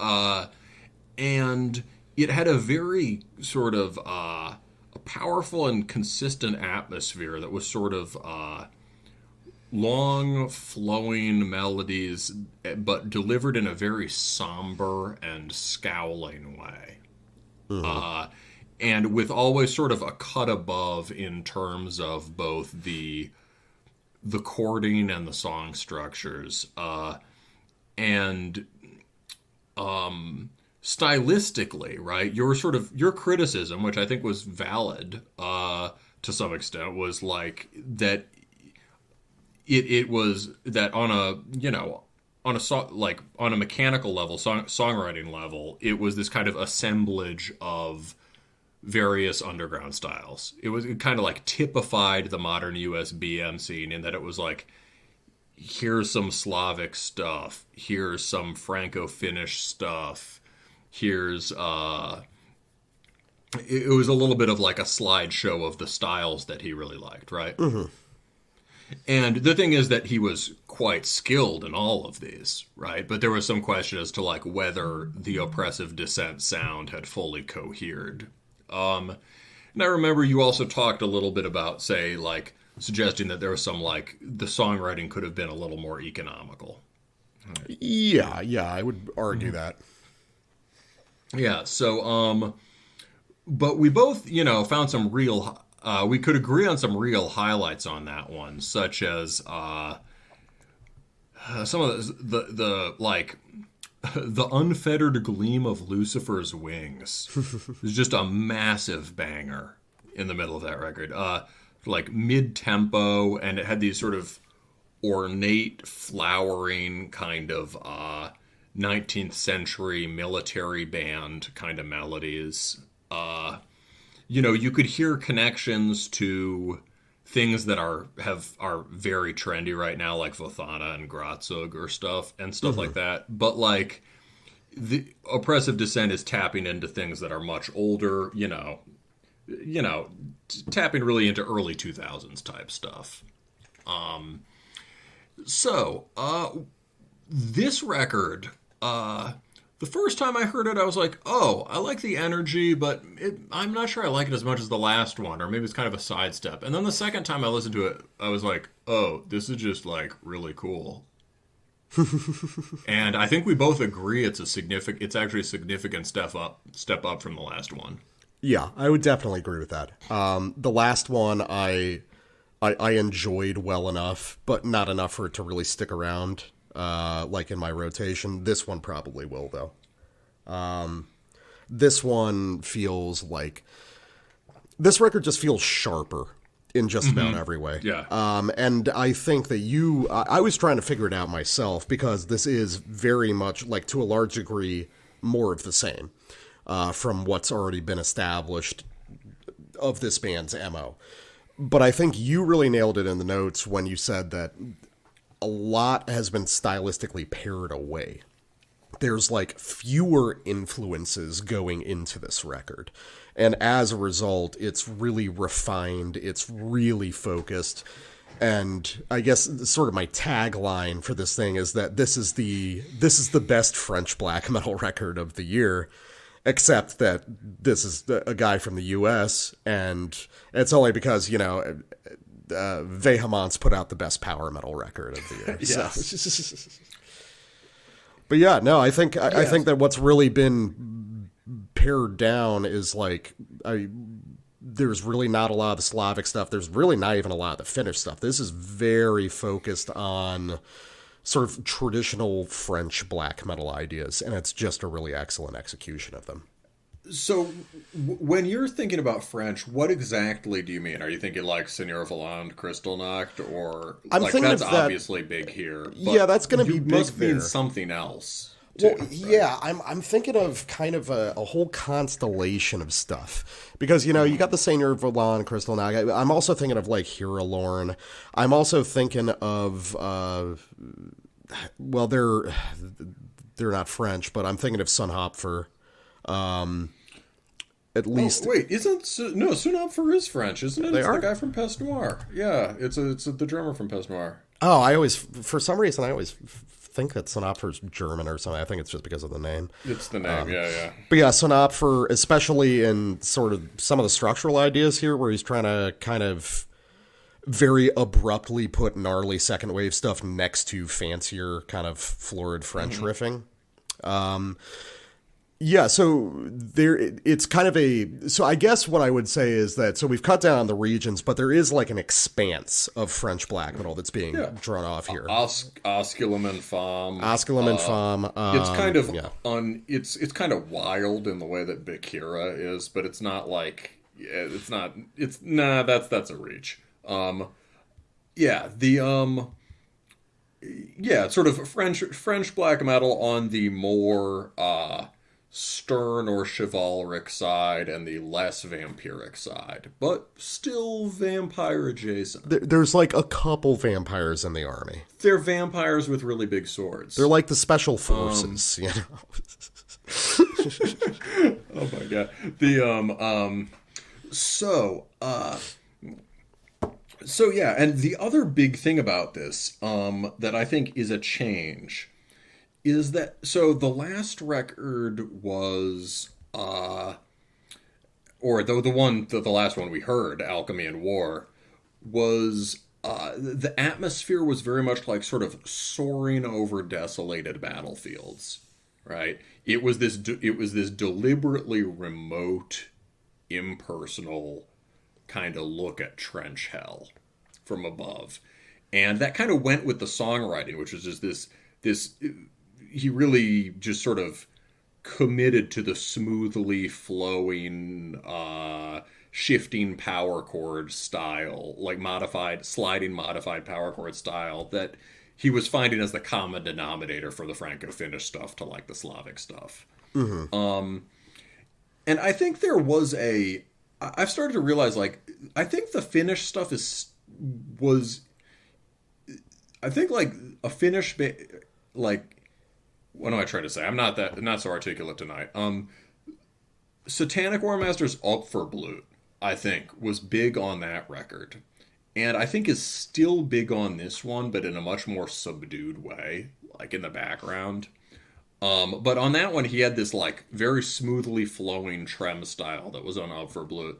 D: And it had a very sort of a powerful and consistent atmosphere that was sort of long, flowing melodies, but delivered in a very somber and scowling way. And with always sort of a cut above in terms of both the chording and the song structures, and stylistically, right? Your criticism, which I think was valid to some extent, was like that. It was that on a mechanical level, songwriting level, it was this kind of assemblage of various underground styles. It kind of like typified the modern USBM scene in that it was like, here's some Slavic stuff, here's some Franco-Finnish stuff, here's it was a little bit of like a slideshow of the styles that he really liked, right? Mm-hmm. And the thing is that he was quite skilled in all of these, right? But there was some question as to like whether the Oppressive Descent sound had fully cohered. And I remember you also talked a little bit about, say, like, suggesting that there was some, like, the songwriting could have been a little more economical.
A: Yeah, I would argue that.
D: Yeah, so, but we both, found some real, we could agree on some real highlights on that one, such as, some of the like... The Unfettered Gleam of Lucifer's Wings is just a massive banger in the middle of that record. Like mid-tempo, and it had these sort of ornate, flowering kind of 19th century military band kind of melodies. You could hear connections to things that are very trendy right now, like Vothana and Gratzug or stuff like that. But like the Oppressive Descent is tapping into things that are much older, tapping really into early 2000s type stuff. This record, the first time I heard it, I was like, oh, I like the energy, but I'm not sure I like it as much as the last one, or maybe it's kind of a sidestep. And then the second time I listened to it, I was like, oh, this is just, like, really cool. And I think we both agree it's actually a significant step up from the last one.
A: Yeah, I would definitely agree with that. The last one I I enjoyed well enough, but not enough for it to really stick around, like in my rotation. This one probably will, though. This one feels like... This record just feels sharper in just about every way.
D: Yeah.
A: And I think that I was trying to figure it out myself, because this is very much, like, to a large degree, more of the same from what's already been established of this band's MO. But I think you really nailed it in the notes when you said that a lot has been stylistically pared away. There's, like, fewer influences going into this record. And as a result, it's really refined, it's really focused. And I guess sort of my tagline for this thing is that this is the best French black metal record of the year. Except that this is a guy from the U.S., and it's only because, Vehement's put out the best power metal record of the year.
B: Yes.
A: So. But yeah, no, I think that what's really been pared down is, like, there's really not a lot of the Slavic stuff. There's really not even a lot of the Finnish stuff. This is very focused on sort of traditional French black metal ideas, and it's just a really excellent execution of them.
B: So, when you're thinking about French, what exactly do you mean? Are you thinking like Seigneur Voland, Kristallnacht, or
A: I'm thinking
B: that's
A: of that,
B: obviously big here?
A: Yeah, that's going to be big
B: must
A: there.
B: mean something else. Too,
A: well, right? Yeah, I'm thinking of kind of a whole constellation of stuff, because you got the Seigneur Voland, Kristallnacht. I'm also thinking of like Hero Lorn. I'm also thinking of well, they're not French, but I'm thinking of Sunhopfer. At least.
B: Oh, wait, Sunhopfer is French, isn't it? It's the guy from Peste Noire. Yeah, it's the drummer from Peste Noire.
A: Oh, for some reason, I always think that Sunhopfer's German or something. I think it's just because of the name.
B: It's the name, yeah.
A: But yeah, Sunhopfer, especially in sort of some of the structural ideas here, where he's trying to kind of very abruptly put gnarly second wave stuff next to fancier kind of florid French riffing. Yeah, so it's kind of so I guess what I would say is that, so we've cut down on the regions, but there is like an expanse of French black metal that's being drawn off here.
B: Osculum Infame.
A: Osculum Infame.
B: It's kind of it's kind of wild in the way that Bakira is, but it's not like that's a reach. Sort of French black metal on the more stern or chivalric side and the less vampiric side, but still vampire adjacent.
A: There's like a couple vampires in the army.
B: They're vampires with really big swords.
A: They're like the special forces,
B: Oh my god. So yeah, and the other big thing about this that I think is a change is that, so the last record was the last one we heard, Alchemy and War, was the atmosphere was very much like sort of soaring over desolated battlefields, right? It was this deliberately remote, impersonal kind of look at trench hell from above. And that kind of went with the songwriting, which was just this he really just sort of committed to the smoothly flowing, shifting power chord style, like sliding modified power chord style that he was finding as the common denominator for the Franco-Finnish stuff to like the Slavic stuff. Mm-hmm. And I think there was I've started to realize, like, I think the Finnish stuff I think like a Finnish, like, what am I trying to say? I'm not so articulate tonight. Satanic War Master's Opferblut, I think, was big on that record. And I think is still big on this one, but in a much more subdued way, like in the background. But on that one, he had this like very smoothly flowing trem style that was on Opferblut.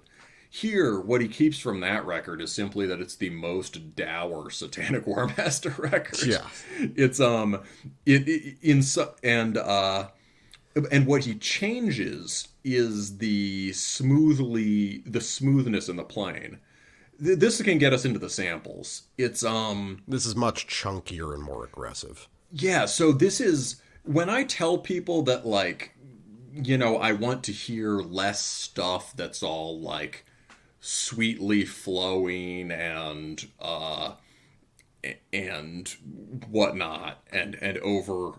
B: Here, what he keeps from that record is simply that it's the most dour Satanic War Master record.
A: Yeah,
B: it's and what he changes is the smoothness in the playing. this can get us into the samples. It's
A: This is much chunkier and more aggressive.
B: Yeah, so this is when I tell people that, like, you know, I want to hear less stuff that's all like sweetly flowing and whatnot and over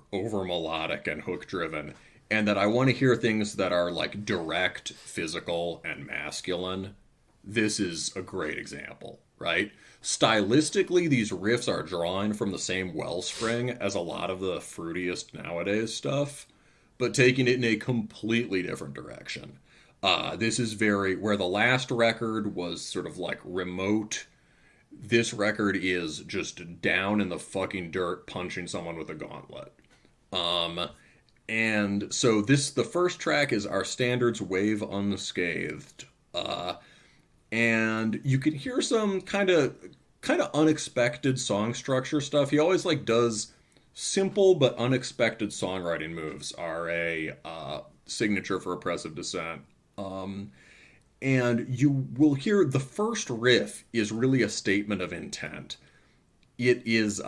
B: melodic and hook driven, and that I want to hear things that are like direct, physical, and masculine. This is a great example, right? Stylistically, these riffs are drawing from the same wellspring as a lot of the fruitiest nowadays stuff, but taking it in a completely different direction. This is very, where the last record was sort of like remote, this record is just down in the fucking dirt punching someone with a gauntlet. And so the first track is Our Standards Wave Unscathed. And you can hear some kind of unexpected song structure stuff. He always like does simple but unexpected songwriting moves are a signature for Oppressive Descent. And you will hear the first riff is really a statement of intent. It is,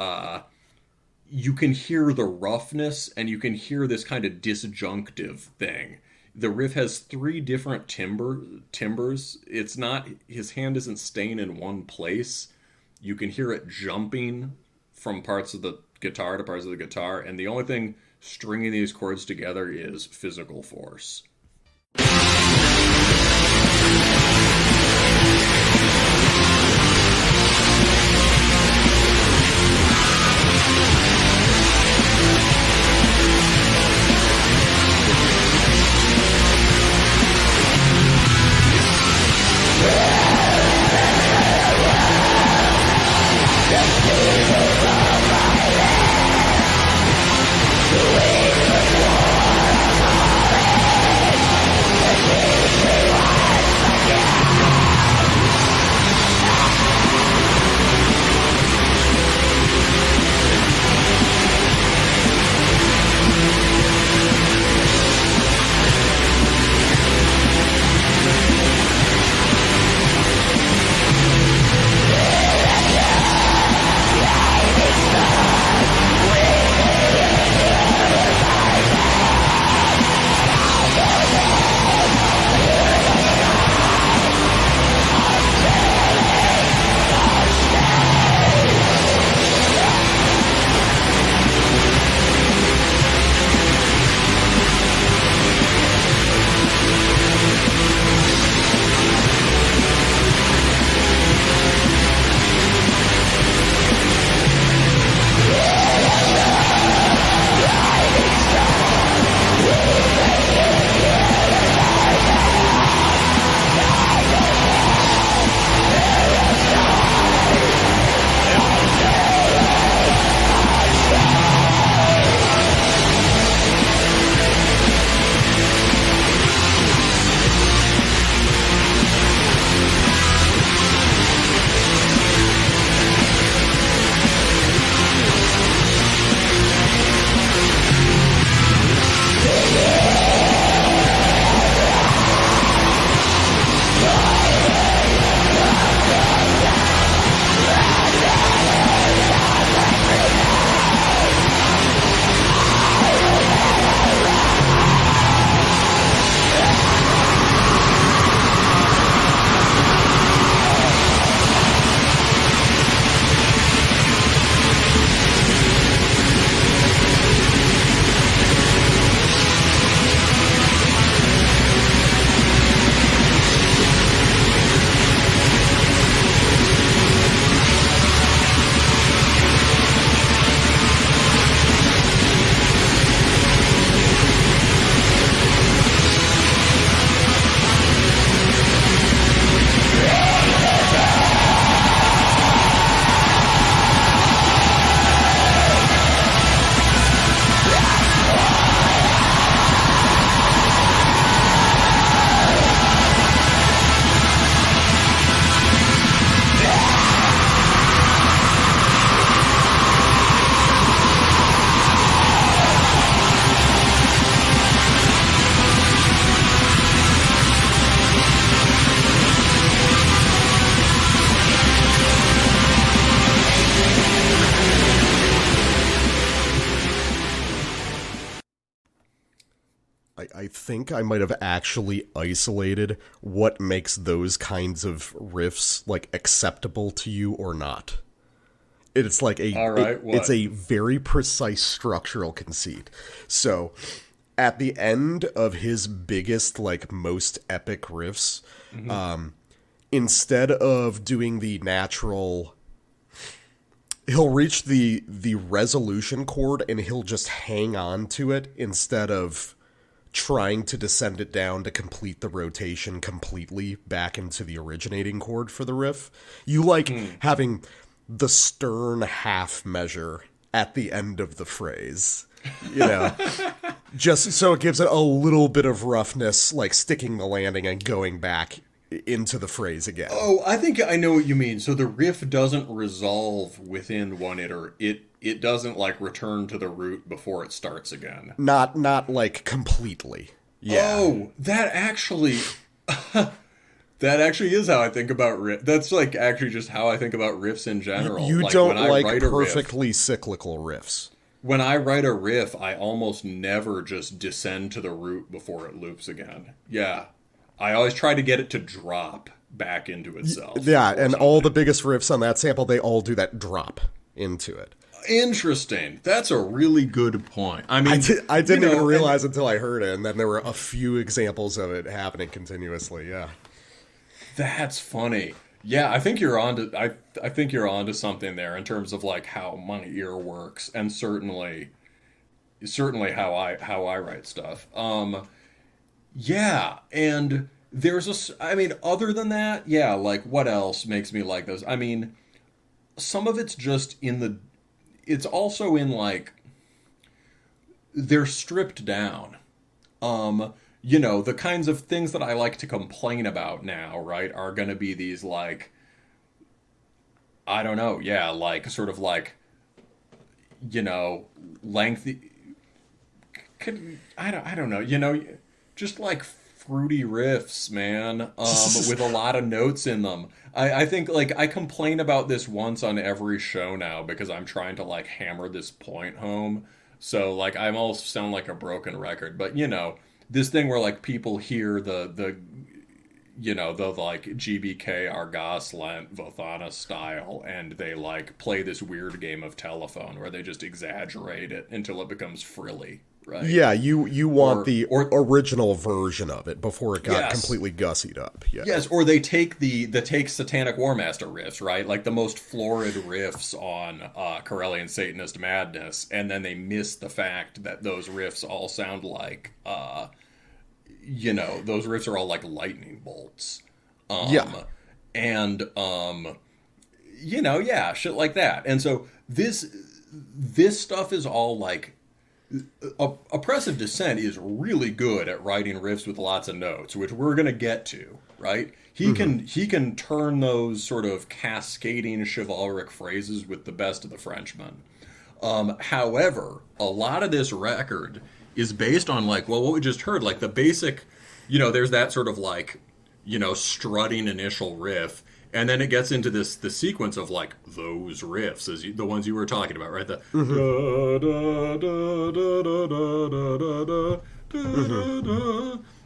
B: you can hear the roughness and you can hear this kind of disjunctive thing. The riff has 3 different timbers. It's not, his hand isn't staying in one place. You can hear it jumping from parts of the guitar to parts of the guitar, and the only thing stringing these chords together is physical force.
E: Yeah.
A: I think I might have actually isolated what makes those kinds of riffs like acceptable to you or not. It's like it's a very precise structural conceit. So at the end of his biggest, like most epic riffs, instead of doing the natural, he'll reach the resolution chord and he'll just hang on to it instead of trying to descend it down to complete the rotation completely back into the originating chord for the riff. You like having the stern half measure at the end of the phrase, you know, just so it gives it a little bit of roughness, like sticking the landing and going back into the phrase again.
B: Oh, I think I know what you mean. So the riff doesn't resolve within one it doesn't like return to the root before it starts again.
A: Not like completely. Yeah.
B: Oh, that actually that actually is how I think about riffs. That's like actually just how I think about riffs in general.
A: You
B: like,
A: don't
B: when I
A: like
B: write a
A: perfectly
B: riff,
A: cyclical riffs.
B: when I write a riff, I almost never just descend to the root before it loops again. Yeah. I always try to get it to drop back into itself.
A: Yeah, and all the biggest riffs on that sample, they all do that drop into it.
B: Interesting. That's a really good point. I mean,
A: I didn't even realize until I heard it, and then there were a few examples of it happening continuously. Yeah,
B: that's funny. Yeah, I think you're onto. I think you're onto something there in terms of like how my ear works, and certainly how I write stuff. Yeah, and there's I mean, other than that, yeah, like what else makes me like those? I mean, some of it's just it's also in like, they're stripped down. You know, the kinds of things that I like to complain about now, right, are going to be these like, I don't know, yeah, like sort of like, you know, lengthy, I don't know, you know, just like fruity riffs, man, with a lot of notes in them. I think, like, I complain about this once on every show now because I'm trying to, like, hammer this point home. So, like, I almost sound like a broken record. But, you know, this thing where, like, people hear the you know, the, like, GBK, Argas, Lent, Vothana style, and they, like, play this weird game of telephone where they just exaggerate it until it becomes frilly. Right.
A: Yeah, you want the original version of it before it got completely gussied up. Yeah.
B: Yes, or they take Satanic War Master riffs, right? Like the most florid riffs on Corellian Satanist Madness, and then they miss the fact that those riffs all sound like, you know, those riffs are all like lightning bolts. And, you know, yeah, shit like that. And so this stuff is all like, Oppressive Descent is really good at writing riffs with lots of notes, which we're going to get to, right? He can turn those sort of cascading chivalric phrases with the best of the Frenchmen. However, a lot of this record is based on, like, well, what we just heard, like the basic, you know, there's that sort of like, you know, strutting initial riff. And then it gets into the sequence of like those riffs, the ones you were talking about, right? The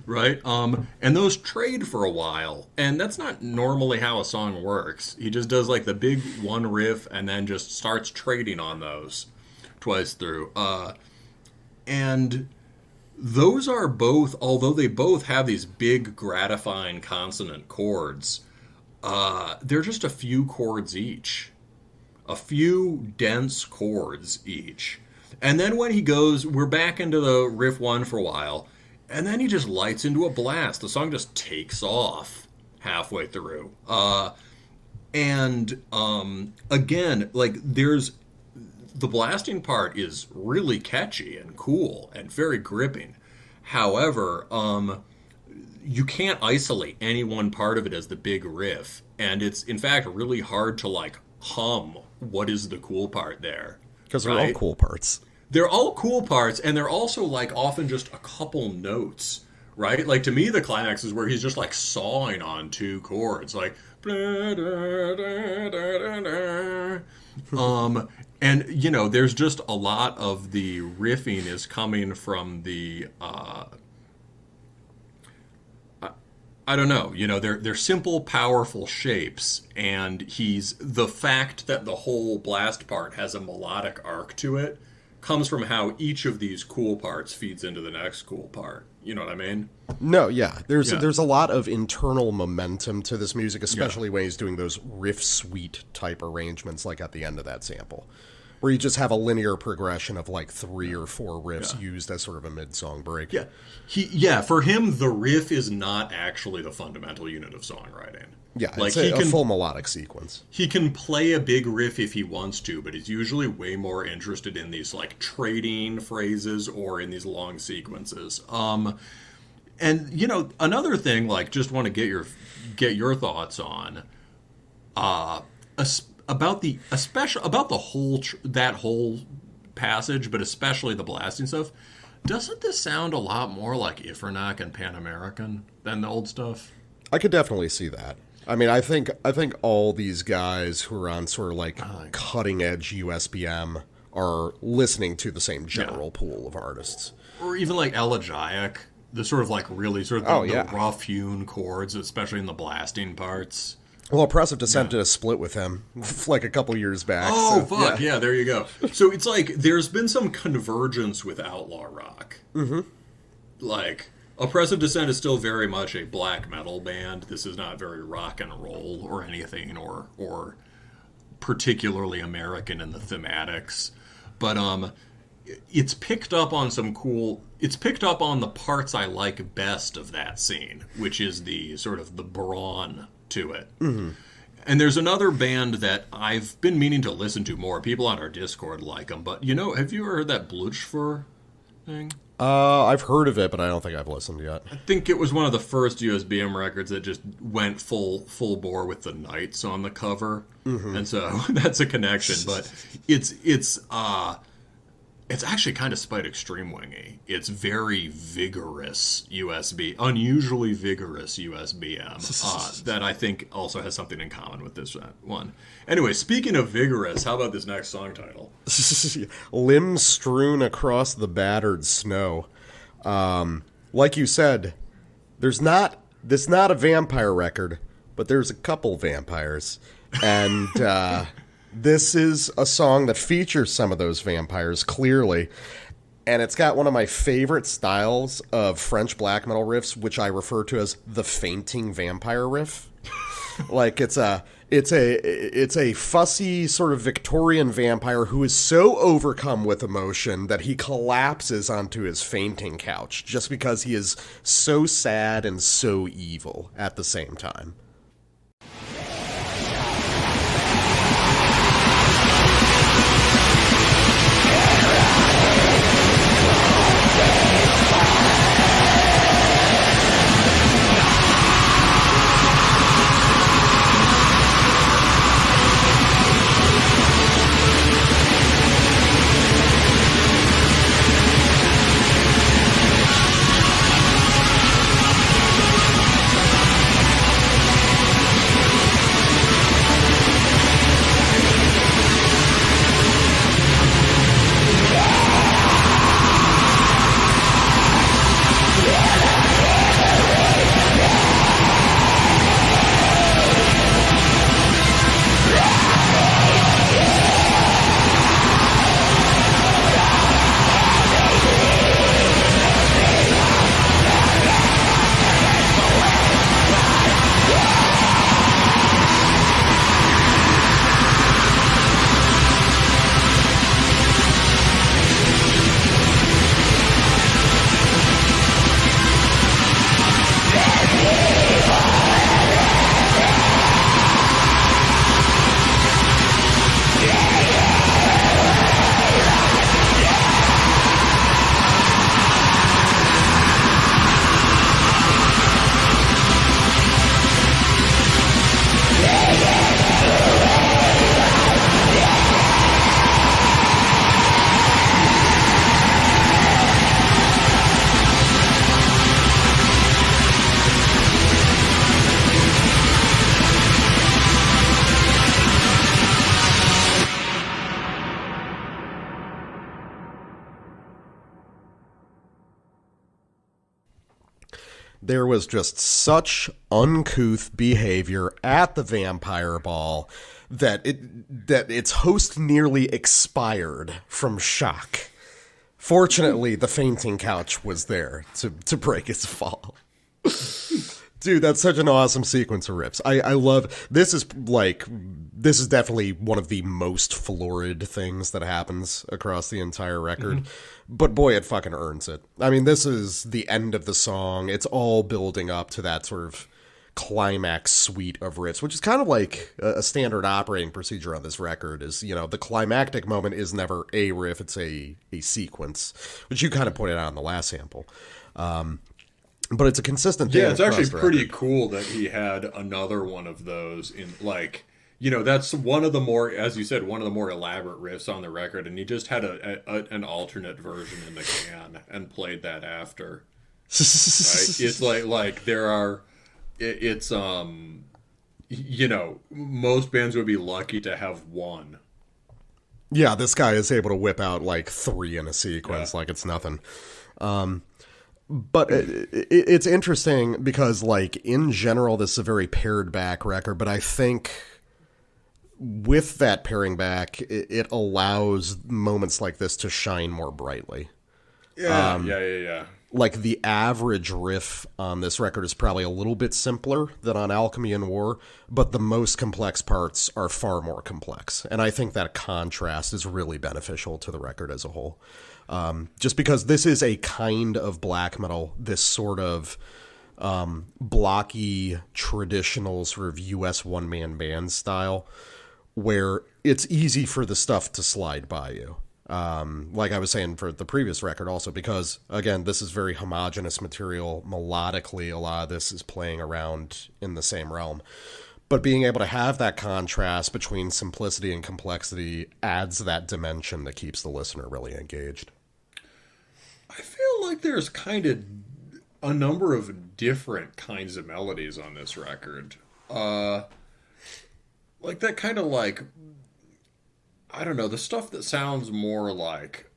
B: right, and those trade for a while, and that's not normally how a song works. He just does like the big one riff, and then just starts trading on those twice through. And those are both, although they both have these big gratifying consonant chords. They're just a few chords each. A few dense chords each. And then when he goes, we're back into the riff one for a while, and then he just lights into a blast. The song just takes off halfway through. And again, like, there's... the blasting part is really catchy and cool and very gripping. However, you can't isolate any one part of it as the big riff, and it's in fact really hard to like hum what is the cool part there,
A: because they're all cool parts.
B: They're all cool parts, and they're also like often just a couple notes, right? Like, to me, the climax is where he's just like sawing on two chords, like and you know, there's just a lot of the riffing is coming from the
D: I don't know. They're simple, powerful shapes, and the fact that the whole blast part has a melodic arc to it comes from how each of these cool parts feeds into the next cool part. You know what I mean?
A: No, yeah. There's a lot of internal momentum to this music, especially when he's doing those riff suite type arrangements like at the end of that sample, where you just have a linear progression of like 3 or 4 riffs used as sort of a mid-song break.
D: Yeah. For him, the riff is not actually the fundamental unit of songwriting.
A: Yeah, like it's a full melodic sequence.
D: He can play a big riff if he wants to, but he's usually way more interested in these like trading phrases or in these long sequences. And another thing, like, just want to get your thoughts on, about the whole passage, but especially the blasting stuff. Doesn't this sound a lot more like Inferna and Pan American than the old stuff?
A: I could definitely see that. I mean, I think all these guys who are on sort of like cutting edge USBM are listening to the same general pool of artists,
D: or even like Elegiac, the sort of like really sort of the rough hewn chords, especially in the blasting parts.
A: Well, Oppressive Descent did a split with him like a couple years back.
D: Oh, so, fuck, yeah, there you go. So it's like there's been some convergence with outlaw rock. Mm-hmm. Like, Oppressive Descent is still very much a black metal band. This is not very rock and roll or anything, or particularly American in the thematics. But it's picked up on it's picked up on the parts I like best of that scene, which is the sort of the brawn to it. Mm-hmm. And there's another band that I've been meaning to listen to more. People on our Discord like them, but have you ever heard that Blutschfer thing?
A: I've heard of it, but I don't think I've listened yet.
D: I think it was one of the first USBM records that just went full bore with the knights on the cover, and so that's a connection. But it's actually kind of Spite Extreme Wingy. It's very vigorous unusually vigorous USBM that I think also has something in common with this one. Anyway, speaking of vigorous, how about this next song title?
A: Limbs strewn across the battered snow. Like you said, this not a vampire record, but there's a couple vampires. And this is a song that features some of those vampires, clearly. And it's got one of my favorite styles of French black metal riffs, which I refer to as the fainting vampire riff. Like it's a fussy sort of Victorian vampire who is so overcome with emotion that he collapses onto his fainting couch just because he is so sad and so evil at the same time. there was just such uncouth behavior at the vampire ball that its host nearly expired from shock. Fortunately, the fainting couch was there to break its fall. Dude, that's such an awesome sequence of riffs. I love this. Is definitely one of the most florid things that happens across the entire record. But boy, it fucking earns it. I mean, this is the end of the song. It's all building up to that sort of climax suite of riffs, which is kind of like a standard operating procedure on this record. Is, you know, the climactic moment is never a riff, it's a sequence, which you kind of pointed out in the last sample. But it's a consistent thing.
B: Yeah, it's actually pretty cool that he had another one of those in, like, you know, that's one of the more, as you said, one of the more elaborate riffs on the record, and he just had an alternate version in the can and played that after. Right? It's like there are, it's you know, most bands would be lucky to have one.
A: Yeah, this guy is able to whip out like 3 in a sequence, like it's nothing. But it's interesting because, like, in general, this is a very pared back record, but I think with that paring back, it allows moments like this to shine more brightly.
B: Yeah.
A: Like, the average riff on this record is probably a little bit simpler than on Alchemy and War, but the most complex parts are far more complex. And I think that contrast is really beneficial to the record as a whole. Just because this is a kind of black metal, this sort of blocky, traditional sort of U.S. one-man band style, where it's easy for the stuff to slide by you. Like I was saying for the previous record also, because, again, this is very homogeneous material. Melodically, a lot of this is playing around in the same realm. But being able to have that contrast between simplicity and complexity adds that dimension that keeps the listener really engaged.
B: I feel like there's kind of a number of different kinds of melodies on this record. Like that kind of like, I don't know, the stuff that sounds more like,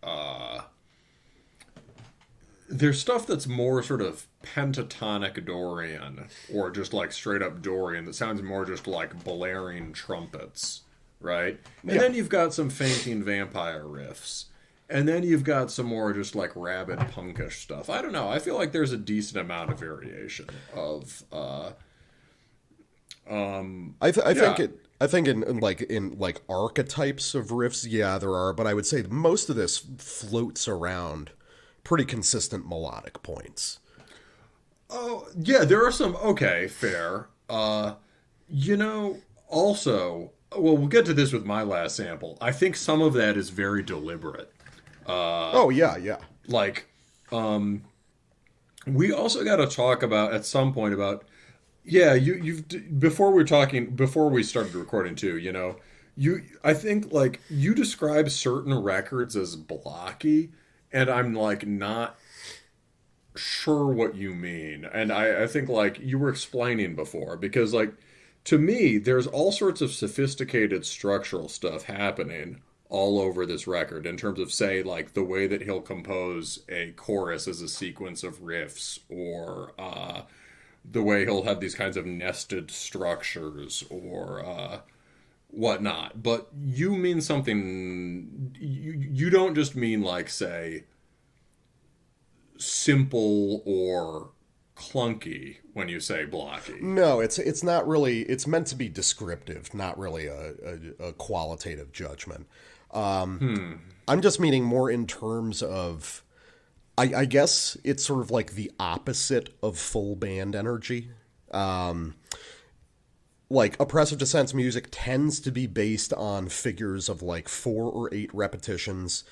B: there's stuff that's more sort of pentatonic Dorian, or just like straight up Dorian, that sounds more just like blaring trumpets, right? And then you've got some fainting vampire riffs. And then you've got some more just like rabid punkish stuff. I don't know. I feel like there's a decent amount of variation of.
A: I think in like archetypes of riffs, yeah, there are. But I would say most of this floats around pretty consistent melodic points.
B: Oh yeah, there are some. Okay, fair. You know, also, well, we'll get to this with my last sample. I think some of that is very deliberate.
A: Yeah.
B: Like, we also got to talk about at some point about, you've before we started recording too, you know, I think like you describe certain records as blocky, and I'm like not sure what you mean, and I think like you were explaining before, because like to me there's all sorts of sophisticated structural stuff happening all over this record in terms of, say, like the way that he'll compose a chorus as a sequence of riffs, or the way he'll have these kinds of nested structures, or whatnot. But you mean something, you don't just mean like, say, simple or clunky when you say blocky.
A: No, it's not really, it's meant to be descriptive, not really a qualitative judgment. I'm just meaning more in terms of, I guess it's sort of like the opposite of full band energy. Like Oppressive Descent's music tends to be based on figures of like 4 or 8 repetitions.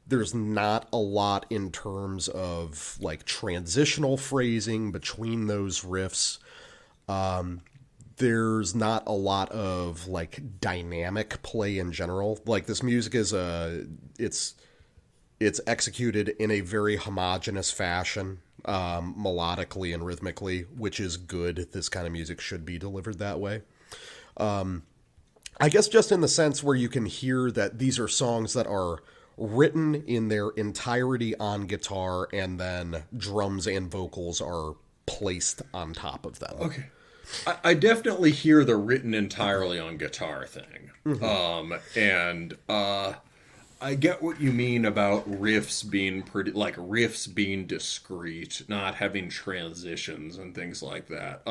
A: There's not a lot in terms of like transitional phrasing between those riffs. There's not a lot of like dynamic play in general. Like this music is it's executed in a very homogeneous fashion, melodically and rhythmically, which is good. This kind of music should be delivered that way. I guess just in the sense where you can hear that these are songs that are written in their entirety on guitar, and then drums and vocals are placed on top of them.
B: Okay. I definitely hear the written entirely on guitar thing. I get what you mean about riffs being discrete, not having transitions and things like that.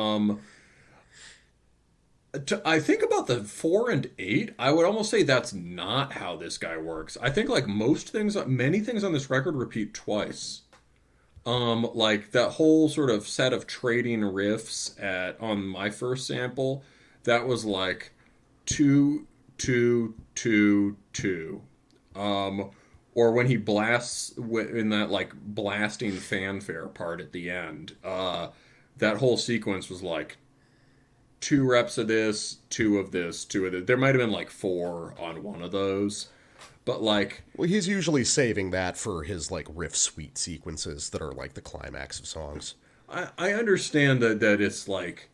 B: I think about the 4 and 8, I would almost say that's not how this guy works. I think like many things on this record repeat twice. Like that whole sort of set of trading riffs on my first sample, that was like 2, 2, 2, 2. Or when he blasts in that like blasting fanfare part at the end, that whole sequence was like 2 reps of this, 2 of this, 2 of this. There might have been like 4 on one of those. But like,
A: well, he's usually saving that for his like riff suite sequences that are like the climax of songs.
B: I understand that it's like,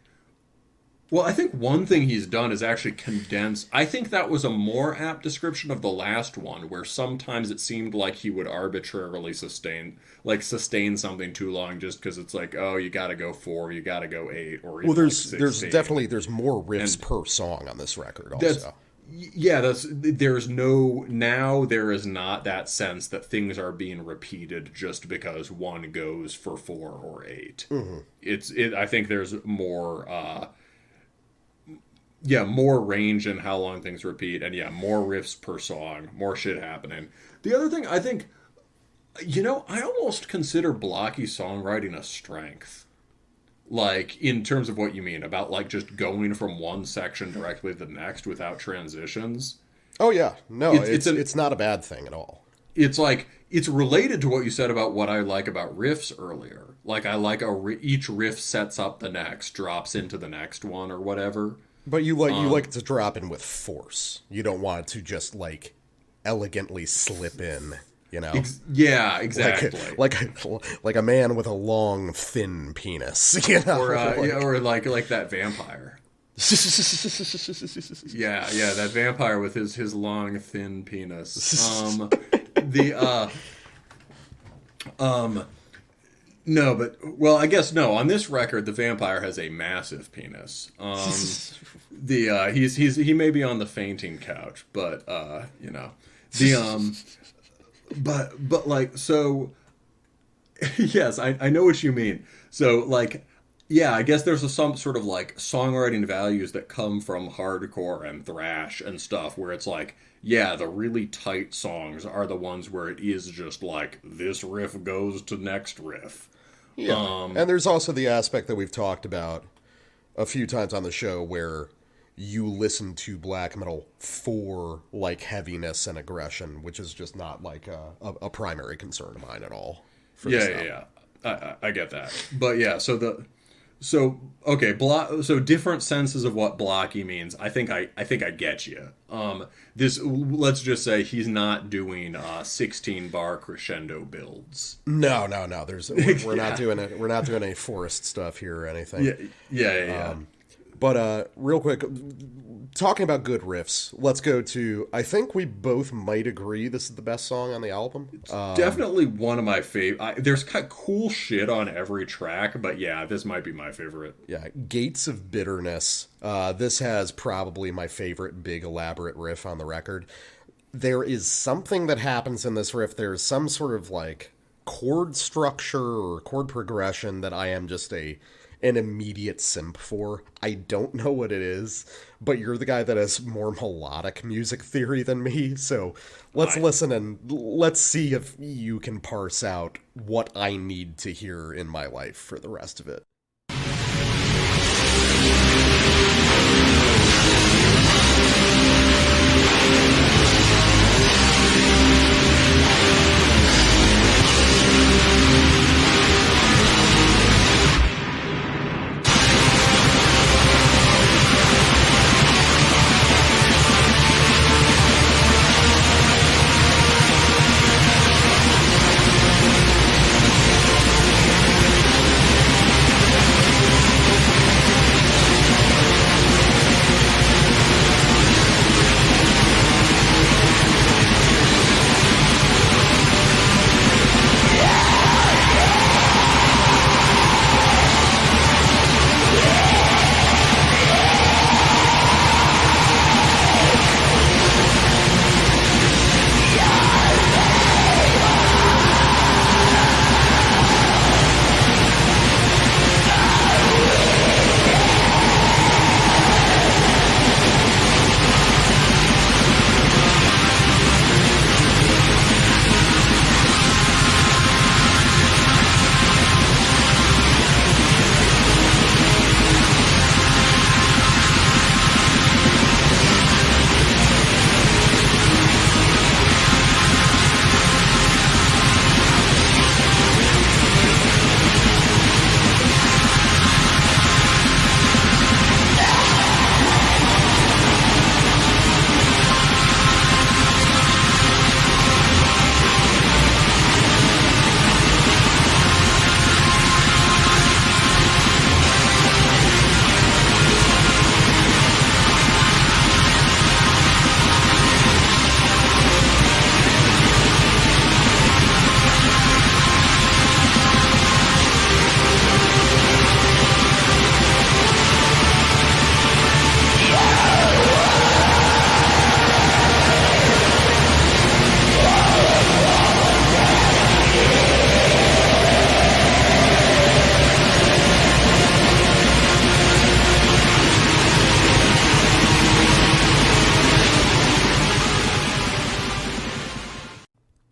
B: well, I think one thing he's done is actually condense. I think that was a more apt description of the last one, where sometimes it seemed like he would arbitrarily sustain something too long just because it's like, oh, you got to go 4, you got to go 8, or even
A: there's
B: 16.
A: there's more riffs per song on this record also.
B: There is not that sense that things are being repeated just because one goes for 4 or 8. Mm-hmm. I think there's more more range in how long things repeat, and more riffs per song, more shit happening. The other thing, I think, I almost consider blocky songwriting a strength. Like, in terms of what you mean, about, like, just going from one section directly to the next without transitions.
A: Oh, yeah. No, it's not a bad thing at all.
B: It's, like, it's related to what you said about what I like about riffs earlier. Like, I like each riff sets up the next, drops into the next one, or whatever.
A: But you like it to drop in with force. You don't want it to just, like, elegantly slip in.
B: Yeah, exactly.
A: Like a man with a long, thin penis,
B: or like that vampire. that vampire with his long, thin penis. No, but I guess no. On this record, the vampire has a massive penis. He may be on the fainting couch, but But like, so, yes, I know what you mean. So, like, yeah, I guess there's some sort of, like, songwriting values that come from hardcore and thrash and stuff where it's like, yeah, the really tight songs are the ones where it is just like, this riff goes to next riff.
A: Yeah, and there's also the aspect that we've talked about a few times on the show where you listen to black metal for, like, heaviness and aggression, which is just not, like, a primary concern of mine at all.
B: Yeah. I get that. But, yeah, so different senses of what blocky means. I think I get you. Let's just say he's not doing 16-bar crescendo builds.
A: No. We're not doing it. We're not doing any forest stuff here or anything.
B: Yeah.
A: But real quick, talking about good riffs, let's go to, I think we both might agree this is the best song on the album.
B: Definitely one of my favorite. There's kind of cool shit on every track, but yeah, this might be my favorite.
A: Yeah, Gates of Bitterness. This has probably my favorite big elaborate riff on the record. There is something that happens in this riff. There's some sort of like chord structure or chord progression that I am just an immediate simp for. I don't know what it is, but you're the guy that has more melodic music theory than me, so let's listen and let's see if you can parse out what I need to hear in my life for the rest of it.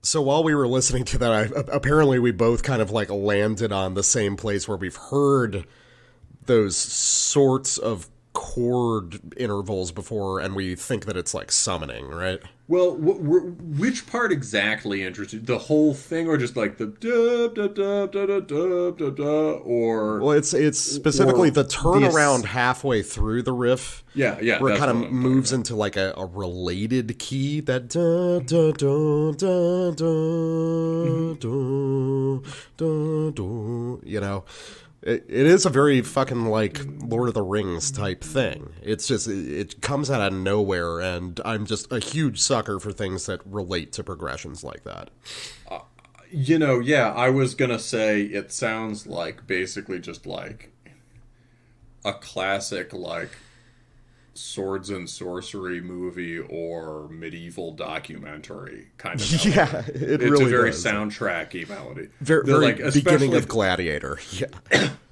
A: So while we were listening to that, apparently we both kind of like landed on the same place where we've heard those sorts of chord intervals before, and we think that it's like summoning, right?
B: Well, which part exactly interested? The whole thing, or just like the da da da da da da da, or
A: well, it's specifically the turnaround halfway through the riff.
B: Yeah,
A: where it kind of moves into like a related key, that da da da da da da da da. You know. It is a very fucking, like, Lord of the Rings type thing. It's just, it comes out of nowhere, and I'm just a huge sucker for things that relate to progressions like that.
B: I was gonna say it sounds like basically just like a classic, like, swords and sorcery movie or medieval documentary kind of melody.
A: Yeah, it's really
B: a very
A: does.
B: soundtracky melody.
A: Very like, beginning of Gladiator. Yeah.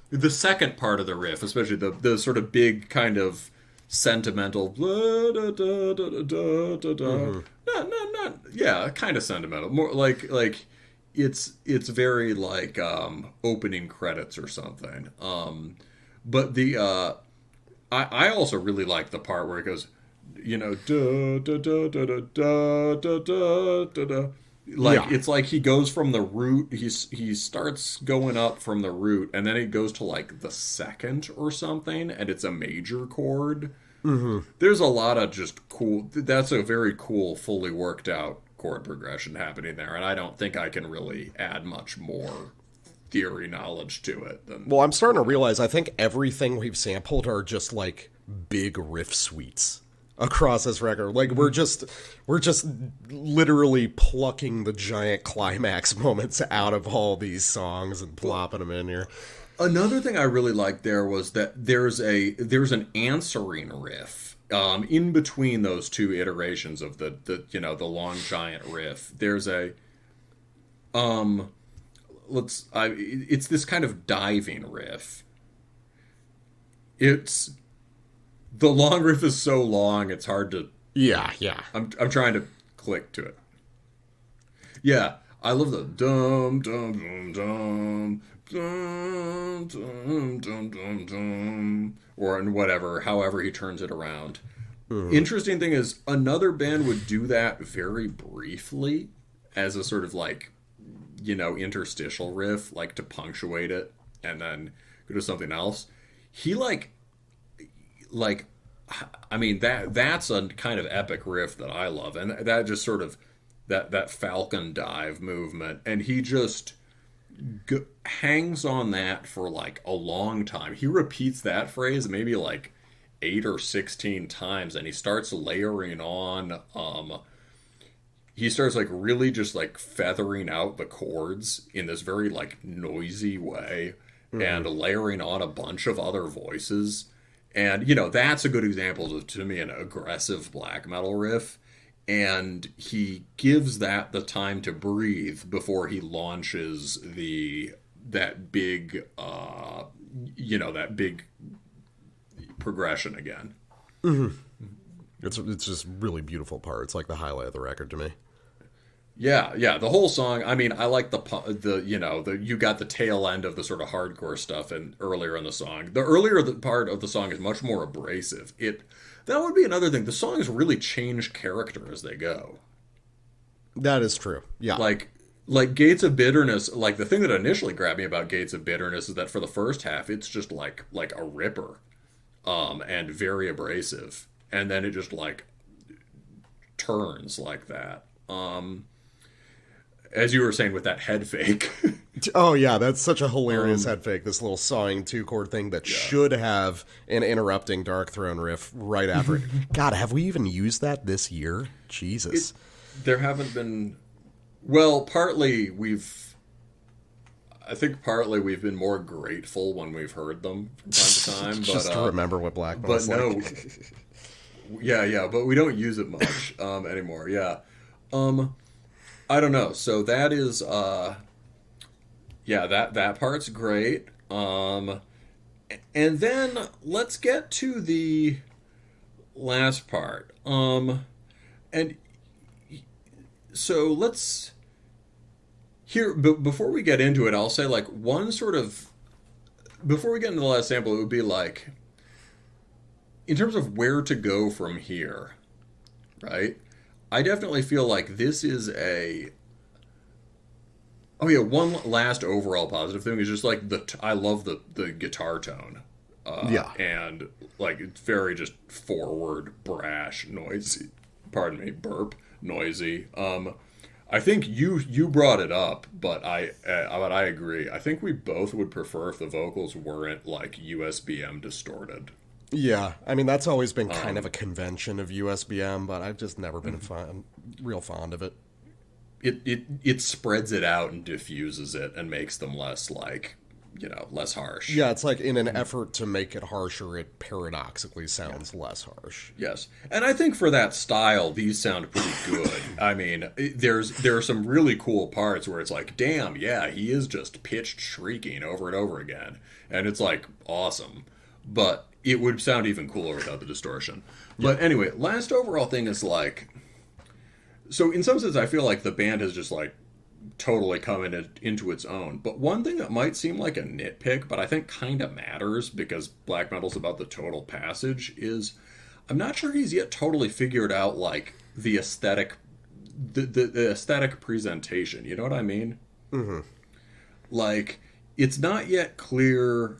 B: The second part of the riff, especially the sort of big kind of sentimental blah, da, da, da, da, da, da, da. Not kind of sentimental. More like it's very like opening credits or something. But the I also really like the part where it goes, da da da da da da da da da. Like it's like he goes from the root. He starts going up from the root, and then it goes to like the second or something, and it's a major chord. Mm-hmm. There's a lot of just cool. That's a very cool, fully worked out chord progression happening there, and I don't think I can really add much more theory knowledge to it.
A: Well, I'm starting to realize I think everything we've sampled are just like big riff suites across this record. Like we're just literally plucking the giant climax moments out of all these songs and plopping them in here.
B: Another thing I really liked there was that there's an answering riff in between those two iterations of the long giant riff. There's a it's this kind of diving riff. The long riff is so long, it's hard to...
A: Yeah.
B: I'm trying to click to it. Yeah, I love the dum dum dum dum dum dum dum dum, or in whatever, however he turns it around. Interesting thing is, another band would do that very briefly as a sort of like, interstitial riff, like to punctuate it and then go to something else. He I mean, that's a kind of epic riff that I love, and that just sort of that falcon dive movement, and he just hangs on that for like a long time. He repeats that phrase maybe like 8 or 16 times, and he starts layering on he starts like really just like feathering out the chords in this very like noisy way, and layering on a bunch of other voices. And, that's a good example of, to me, an aggressive black metal riff. And he gives that the time to breathe before he launches that big progression again.
A: Mm-hmm. It's just really beautiful part. It's like the highlight of the record to me.
B: Yeah, the whole song. I mean, I like you got the tail end of the sort of hardcore stuff and earlier in the song. The earlier part of the song is much more abrasive. That would be another thing. The songs really change character as they go.
A: That is true. Yeah.
B: Like Gates of Bitterness, like the thing that initially grabbed me about Gates of Bitterness is that for the first half it's just like a ripper and very abrasive. And then it just like turns like that. As you were saying with that head fake.
A: Oh, yeah, that's such a hilarious head fake, this little sawing 2-chord thing that should have an interrupting Dark Throne riff right after it. God, have we even used that this year? Jesus.
B: There haven't been... Well, partly we've been more grateful when we've heard them from time to time.
A: Just to remember what black metal's like.
B: Yeah, but we don't use it much anymore, yeah. I don't know. So that is, that part's great. And then let's get to the last part. And so let's Here, before we get into it, I'll say, like, one sort of... Before we get into the last sample, it would be like, in terms of where to go from here, right? I definitely feel like this is a... Oh yeah, one last overall positive thing is just like I love the guitar tone.
A: Yeah.
B: And like it's very just forward, brash, noisy. Pardon me, burp, noisy. I think you brought it up, but I agree. I think we both would prefer if the vocals weren't like USBM distorted.
A: Yeah, I mean that's always been kind of a convention of USBM, but I've just never been real fond of it.
B: It spreads it out and diffuses it and makes them less like, less harsh.
A: Yeah, it's like in an effort to make it harsher, it paradoxically sounds less harsh.
B: Yes, and I think for that style, these sound pretty good. I mean, there are some really cool parts where it's like, damn, yeah, he is just pitched shrieking over and over again, and it's like awesome. But it would sound even cooler without the distortion. Yeah. But anyway, last overall thing is like, so in some sense, I feel like the band has just like totally come into its own. But one thing that might seem like a nitpick, but I think kind of matters because black metal's about the total passage, is I'm not sure he's yet totally figured out like the aesthetic, the aesthetic presentation. You know what I mean?
A: Mm-hmm.
B: Like it's not yet clear.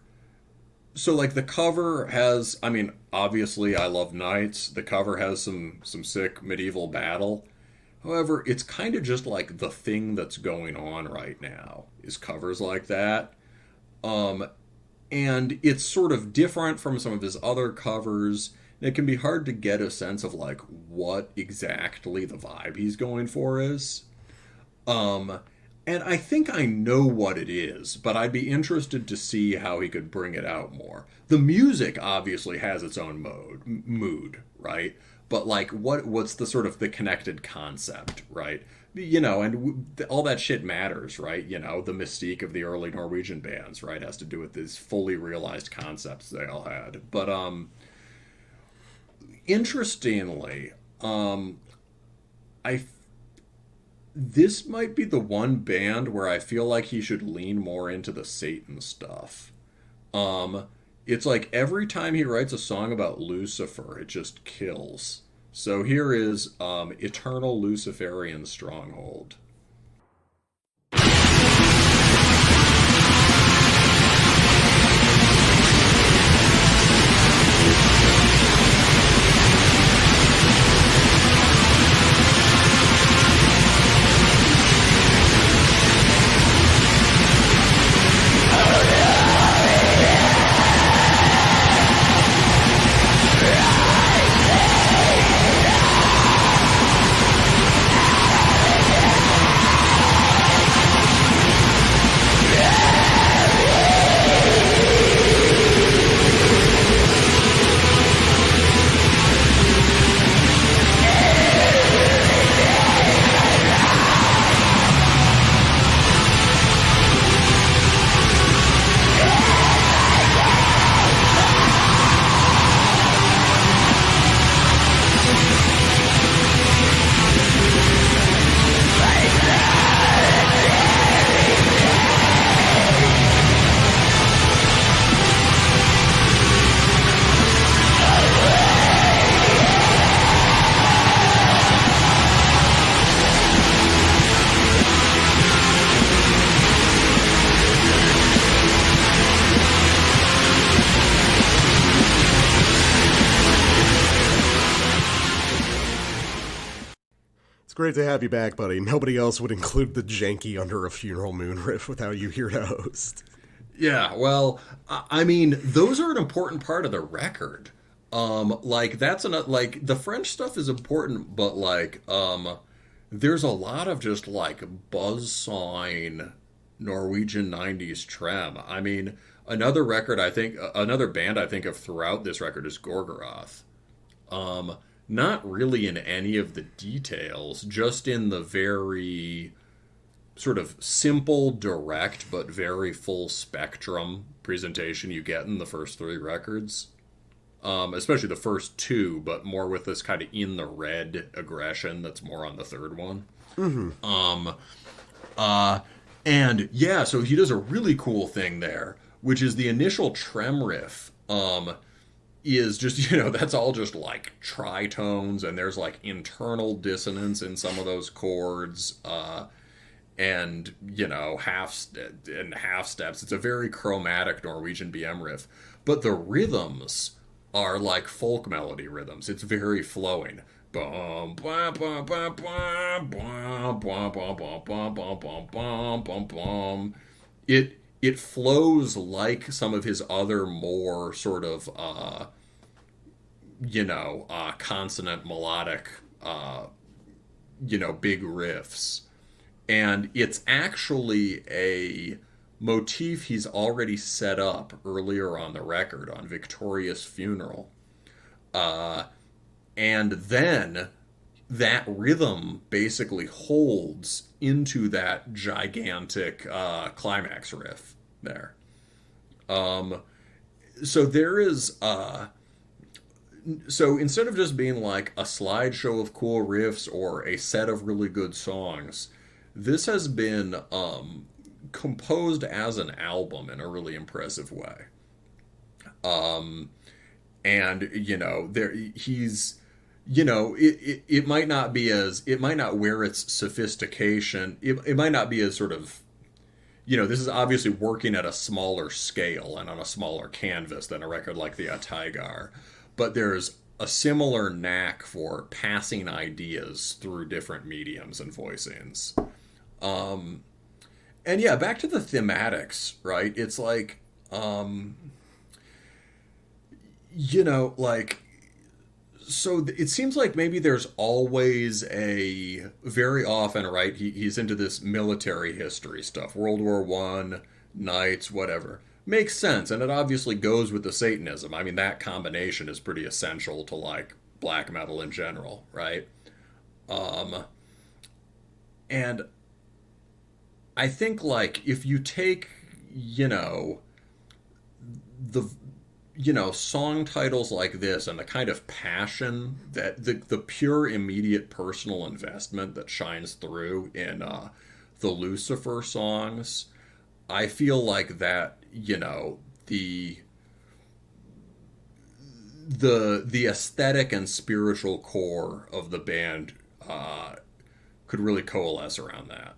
B: So like the cover has, I mean, obviously I love Knights. The cover has some sick medieval battle. However, it's kind of just like the thing that's going on right now is covers like that. And it's sort of different from some of his other covers. And it can be hard to get a sense of like what exactly the vibe he's going for is. And I think I know what it is, but I'd be interested to see how he could bring it out more. The music obviously has its own mood, right? But like, what's the sort of the connected concept, right? And all that shit matters, right? The mystique of the early Norwegian bands, right, has to do with these fully realized concepts they all had. But interestingly, this might be the one band where I feel like he should lean more into the Satan stuff. It's like every time he writes a song about Lucifer, it just kills. So here is Eternal Luciferian Stronghold.
A: Great to have you back, buddy. Nobody else would include the janky Under a Funeral Moon riff without you here to host.
B: Yeah, well, I mean, those are an important part of the record. Like that's like the French stuff is important, but like there's a lot of just like buzzsawing Norwegian 90s trem. I mean, another band I think of throughout this record is Gorgoroth. Not really in any of the details, just in the very sort of simple, direct, but very full spectrum presentation you get in the first three records. Especially the first two, but more with this kind of in the red aggression that's more on the third one.
A: Mm-hmm.
B: And yeah, so he does a really cool thing there, which is the initial trem riff is just, that's all just like tritones, and there's like internal dissonance in some of those chords, and half steps. It's a very chromatic Norwegian BM riff, but the rhythms are like folk melody rhythms. It's very flowing. Bum, bum, bum, bum, bum, bum, bum, bum, bum, bum, bum, bum, bum, bum. It flows like some of his other more sort of consonant melodic big riffs. And it's actually a motif he's already set up earlier on the record on Victoria's Funeral. And then that rhythm basically holds into that gigantic climax riff there. So there is... so instead of just being like a slideshow of cool riffs or a set of really good songs, this has been composed as an album in a really impressive way. And there he's it might not wear its sophistication. It might not be as sort of, this is obviously working at a smaller scale and on a smaller canvas than a record like the Ateiggär, but there's a similar knack for passing ideas through different mediums and voicings. And yeah, back to the thematics, right? It's like, so it seems like maybe there's always very often, right? He's into this military history stuff, World War I, knights, whatever. Makes sense, and it obviously goes with the Satanism. I mean, that combination is pretty essential to, like, black metal in general, right? And I think, like, if you take, song titles like this and the kind of passion that the pure immediate personal investment that shines through in the Lucifer songs, I feel like that, the aesthetic and spiritual core of the band could really coalesce around that.